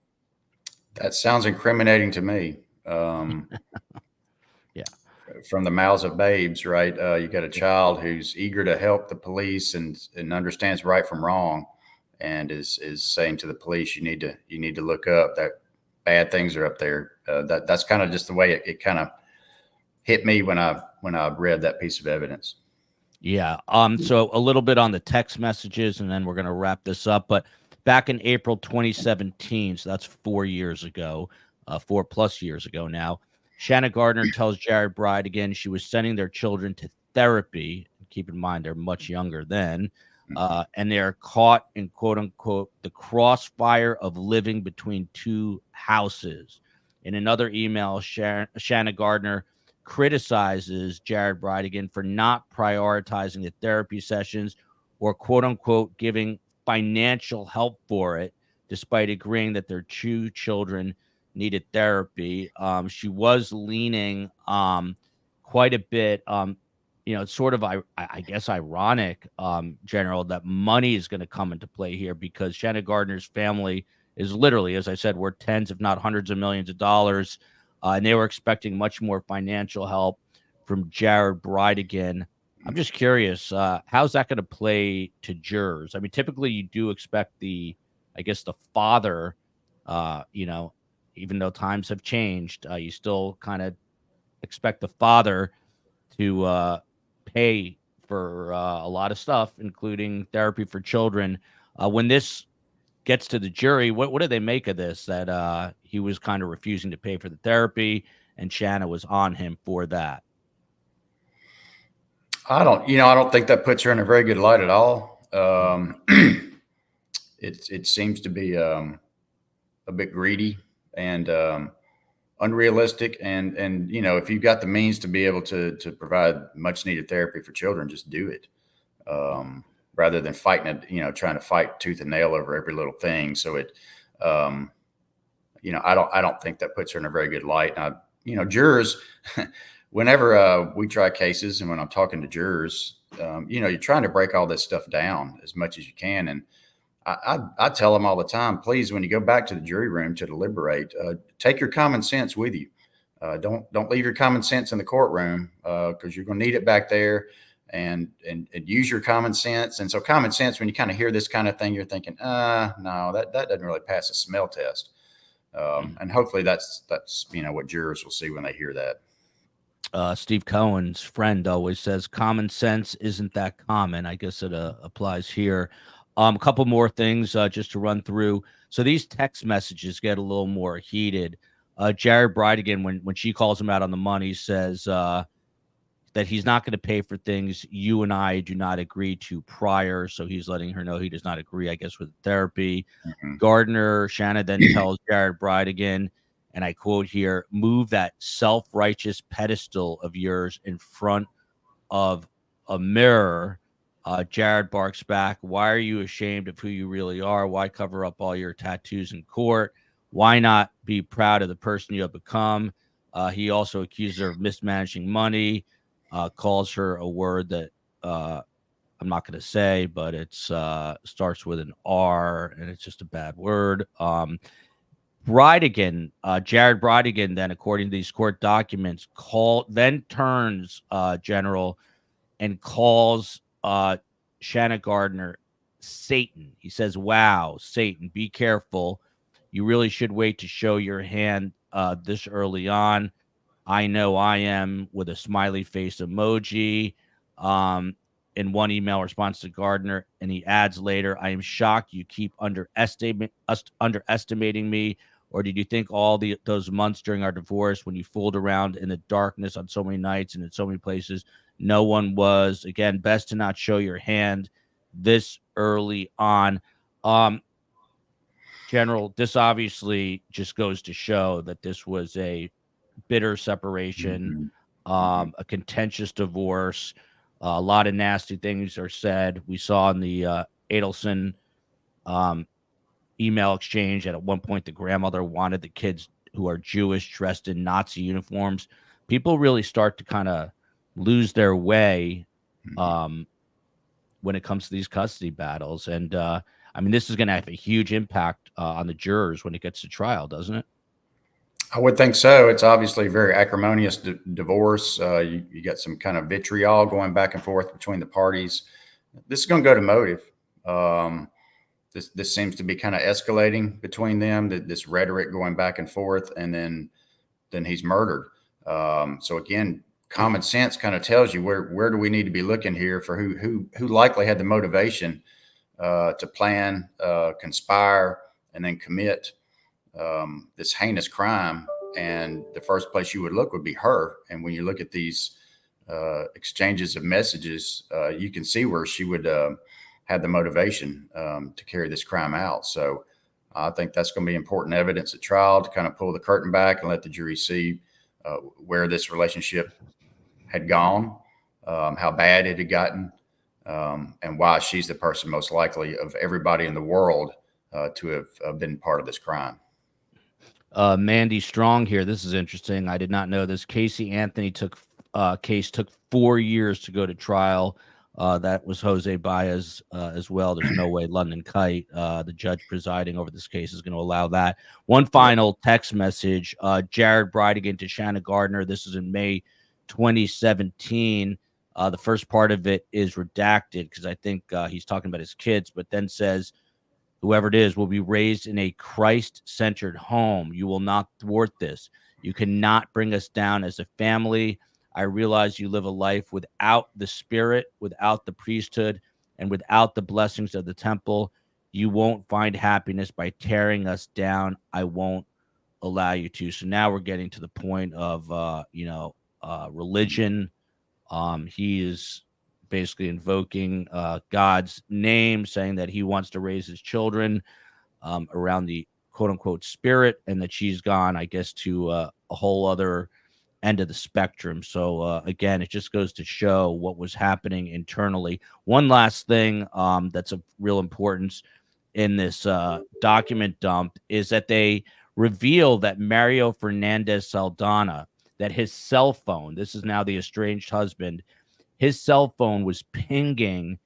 That sounds incriminating to me. Yeah. From the mouths of babes, right? You got a child who's eager to help the police and understands right from wrong, and is saying to the police, you need to look up, that bad things are up there. That's kind of just the way it kind of hit me when I read that piece of evidence. Yeah. So a little bit on the text messages, and then we're going to wrap this up. But back in April 2017, so that's 4 years ago, 4+ years ago now, Shanna Gardner tells Jared Bridegan she was sending their children to therapy. Keep in mind, they're much younger then. And they are caught in, quote unquote, the crossfire of living between two houses. In another email, Shanna Gardner criticizes Jared Bridegan for not prioritizing the therapy sessions or, quote unquote, giving financial help for it, despite agreeing that their two children needed therapy. She was leaning quite a bit. It's sort of, I guess, ironic, General, that money is going to come into play here, because Shanna Gardner's family is literally, as I said, worth tens, if not hundreds of millions of dollars. And they were expecting much more financial help from Jared Bridegan. I'm just curious, how's that going to play to jurors? I mean, typically you do expect the father, even though times have changed, you still kind of expect the father to pay for a lot of stuff, including therapy for children. When this gets to the jury, what do they make of this, that he was kind of refusing to pay for the therapy and Shanna was on him for that? I don't think that puts her in a very good light at all. It seems to be a bit greedy and unrealistic. And if you've got the means to be able to provide much needed therapy for children, just do it. Rather than fighting it, trying to fight tooth and nail over every little thing. So I don't think that puts her in a very good light. Now, jurors, whenever we try cases and when I'm talking to jurors, you're trying to break all this stuff down as much as you can. And I tell them all the time, please, when you go back to the jury room to deliberate, take your common sense with you. Don't leave your common sense in the courtroom, because you're going to need it back there. And use your common sense. And so common sense, when you kind of hear this kind of thing, you're thinking, no, that doesn't really pass a smell test. And hopefully that's what jurors will see when they hear that. Steve Cohen's friend always says common sense isn't that common. I guess it applies here. A couple more things just to run through. So these text messages get a little more heated. Jared Bridegan, when she calls him out on the money, says that he's not going to pay for things you and I do not agree to prior. So he's letting her know he does not agree, I guess, with therapy. Mm-hmm. Shanna then tells Jared Bridegan, and I quote here, move that self-righteous pedestal of yours in front of a mirror. Jared barks back, why are you ashamed of who you really are? Why cover up all your tattoos in court? Why not be proud of the person you have become? He also accuses her of mismanaging money. Calls her a word that I'm not going to say, but it starts with an R, and it's just a bad word. Bridegan, Jared Bridegan, then, according to these court documents, turns General and calls Shanna Gardner Satan. He says, wow, Satan, be careful. You really should wait to show your hand this early on. I know I am, with a smiley face emoji. In one email response to Gardner, and he adds later, I am shocked you keep underestimating me. Or did you think all those months during our divorce, when you fooled around in the darkness on so many nights and in so many places, no one was? Again, best to not show your hand this early on. General, this obviously just goes to show that this was a bitter separation, a contentious divorce. A lot of nasty things are said. We saw in the Adelson email exchange. And at one point, the grandmother wanted the kids who are Jewish dressed in Nazi uniforms. People really start to kind of lose their way when it comes to these custody battles. And I mean, this is going to have a huge impact on the jurors when it gets to trial, doesn't it? I would think so. It's obviously a very acrimonious divorce. You got some kind of vitriol going back and forth between the parties. This is going to go to motive. This seems to be kind of escalating between them, this rhetoric going back and forth, and then he's murdered. So again, common sense kind of tells you where do we need to be looking here for who likely had the motivation to plan, conspire, and then commit this heinous crime. And the first place you would look would be her. And when you look at these exchanges of messages, you can see where she would have the motivation to carry this crime out. So I think that's going to be important evidence at trial to kind of pull the curtain back and let the jury see where this relationship had gone, how bad it had gotten, and why she's the person most likely of everybody in the world to have been part of this crime. Mandy Strong here. This is interesting. I did not know this. Casey Anthony case took 4 years to go to trial. That was Jose Baez as well. There's no way London Kite, the judge presiding over this case, is going to allow that. One final text message. Jared Bridegan to Shanna Gardner. This is in May 2017. The first part of it is redacted because I think he's talking about his kids, but then says, whoever it is will be raised in a Christ-centered home. You will not thwart this. You cannot bring us down as a family. I realize you live a life without the spirit, without the priesthood, and without the blessings of the temple. You won't find happiness by tearing us down. I won't allow you to. So now we're getting to the point of, religion. He is basically invoking God's name, saying that he wants to raise his children around the quote unquote spirit, and that she's gone, I guess, to a whole other end of the spectrum. So again, it just goes to show what was happening internally. One last thing that's of real importance in this document dump is that they reveal that Mario Fernandez Saldana, that his cell phone, this is now the estranged husband, his cell phone was pinging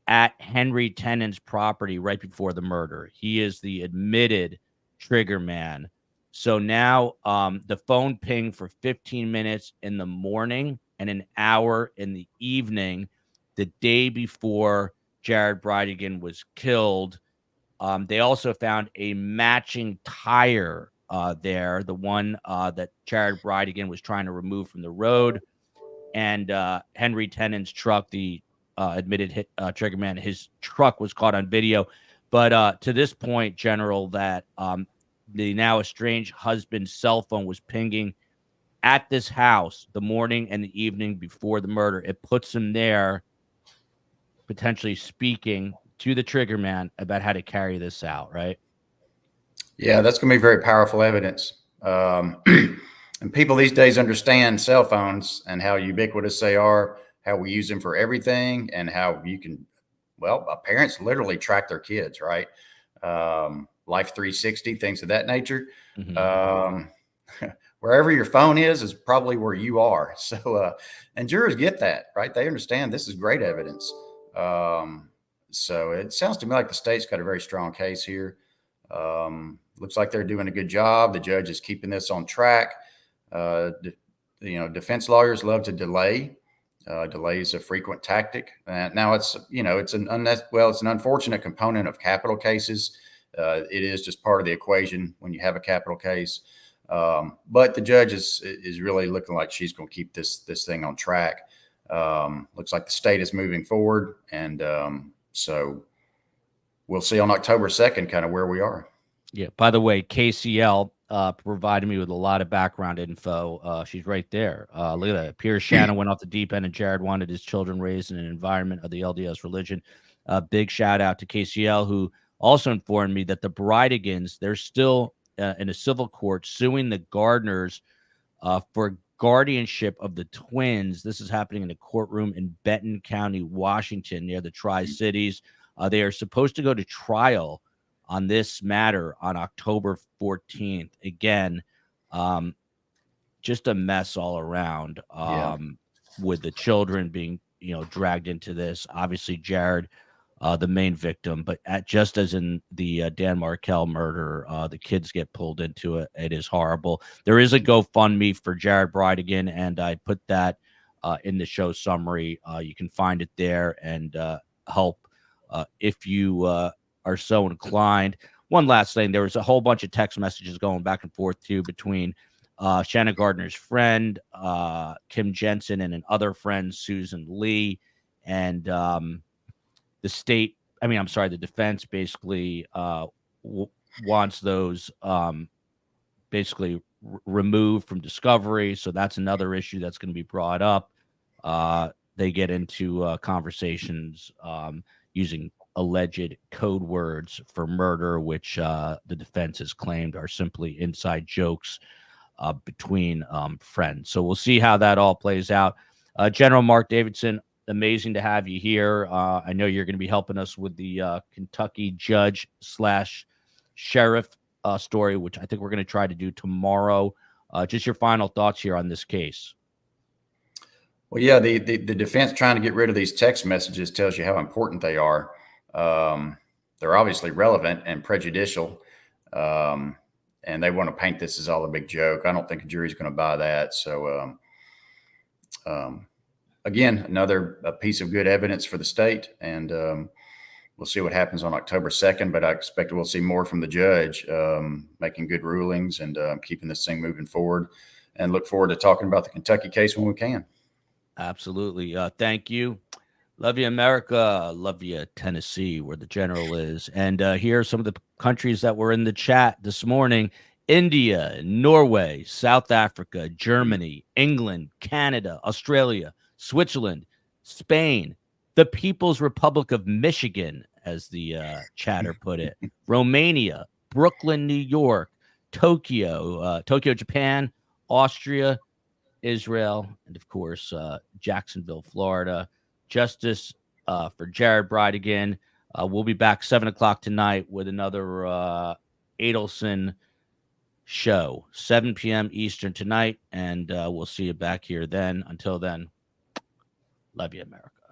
at Henry Tenon's property right before the murder. He is the admitted trigger man. So now the phone pinged for 15 minutes in the morning and an hour in the evening, the day before Jared Bridegan was killed. They also found a matching tire there, the one that Jared Bridegan was trying to remove from the road. And Henry Tenon's truck, the admitted triggerman, his truck was caught on video. But to this point, General, that the now estranged husband's cell phone was pinging at this house the morning and the evening before the murder. It puts him there potentially speaking to the triggerman about how to carry this out, right? Yeah, that's going to be very powerful evidence. And people these days understand cell phones and how ubiquitous they are, how we use them for everything, and how you can, well, parents literally track their kids, right? Life 360, things of that nature. Mm-hmm. Wherever your phone is probably where you are. So, and jurors get that, right? They understand this is great evidence. So it sounds to me like the state's got a very strong case here. Looks like they're doing a good job. The judge is keeping this on track. Defense lawyers love to delay. Delay is a frequent tactic. Now it's an unfortunate component of capital cases. It is just part of the equation when you have a capital case. But the judge is really looking like she's going to keep this thing on track. Looks like the state is moving forward, and so we'll see on October 2nd kind of where we are. Yeah. By the way, KCL provided me with a lot of background info. She's right there. Look at that. It appears Shanna went off the deep end and Jared wanted his children raised in an environment of the LDS religion. Big shout out to KCL, who also informed me that the Bridigans, they're still in a civil court suing the Gardners for guardianship of the twins. This is happening in a courtroom in Benton County, Washington, near the Tri-Cities. They are supposed to go to trial on this matter on October 14th. Again, just a mess all around. With the children being, dragged into this. Obviously, Jared, the main victim, but just as in the Dan Markel murder, the kids get pulled into it. It is horrible. There is a GoFundMe for Jared Bridegan, and I put that in the show summary. You can find it there and help if you are so inclined. One last thing, there was a whole bunch of text messages going back and forth too between Shanna Gardner's friend, Kim Jensen, and another friend, Susan Lee, and the defense basically wants those basically removed from discovery. So that's another issue that's going to be brought up. They get into conversations using alleged code words for murder, which the defense has claimed are simply inside jokes between friends. So we'll see how that all plays out. General Mark Davidson, amazing to have you here. I know you're going to be helping us with the Kentucky judge / sheriff story, which I think we're going to try to do tomorrow. Just your final thoughts here on this case. Well, yeah, the defense trying to get rid of these text messages tells you how important they are. They're obviously relevant and prejudicial. And they want to paint this as all a big joke. I don't think a jury's going to buy that. So, again, another piece of good evidence for the state. And we'll see what happens on October 2nd. But I expect we'll see more from the judge making good rulings and keeping this thing moving forward. And look forward to talking about the Kentucky case when we can. Absolutely. Thank you. Love you, America. Love you, Tennessee, where the general is. And here are some of the countries that were in the chat this morning: India, Norway, South Africa, Germany, England, Canada, Australia, Switzerland, Spain, the People's Republic of Michigan, as the chatter put it, Romania, Brooklyn, New York, Tokyo, Japan, Austria, Israel, and of course, Jacksonville, Florida. Justice for Jared Bridegan. We'll be back 7 o'clock tonight with another Adelson show, 7 p.m. Eastern tonight, and we'll see you back here then. Until then, love you, America.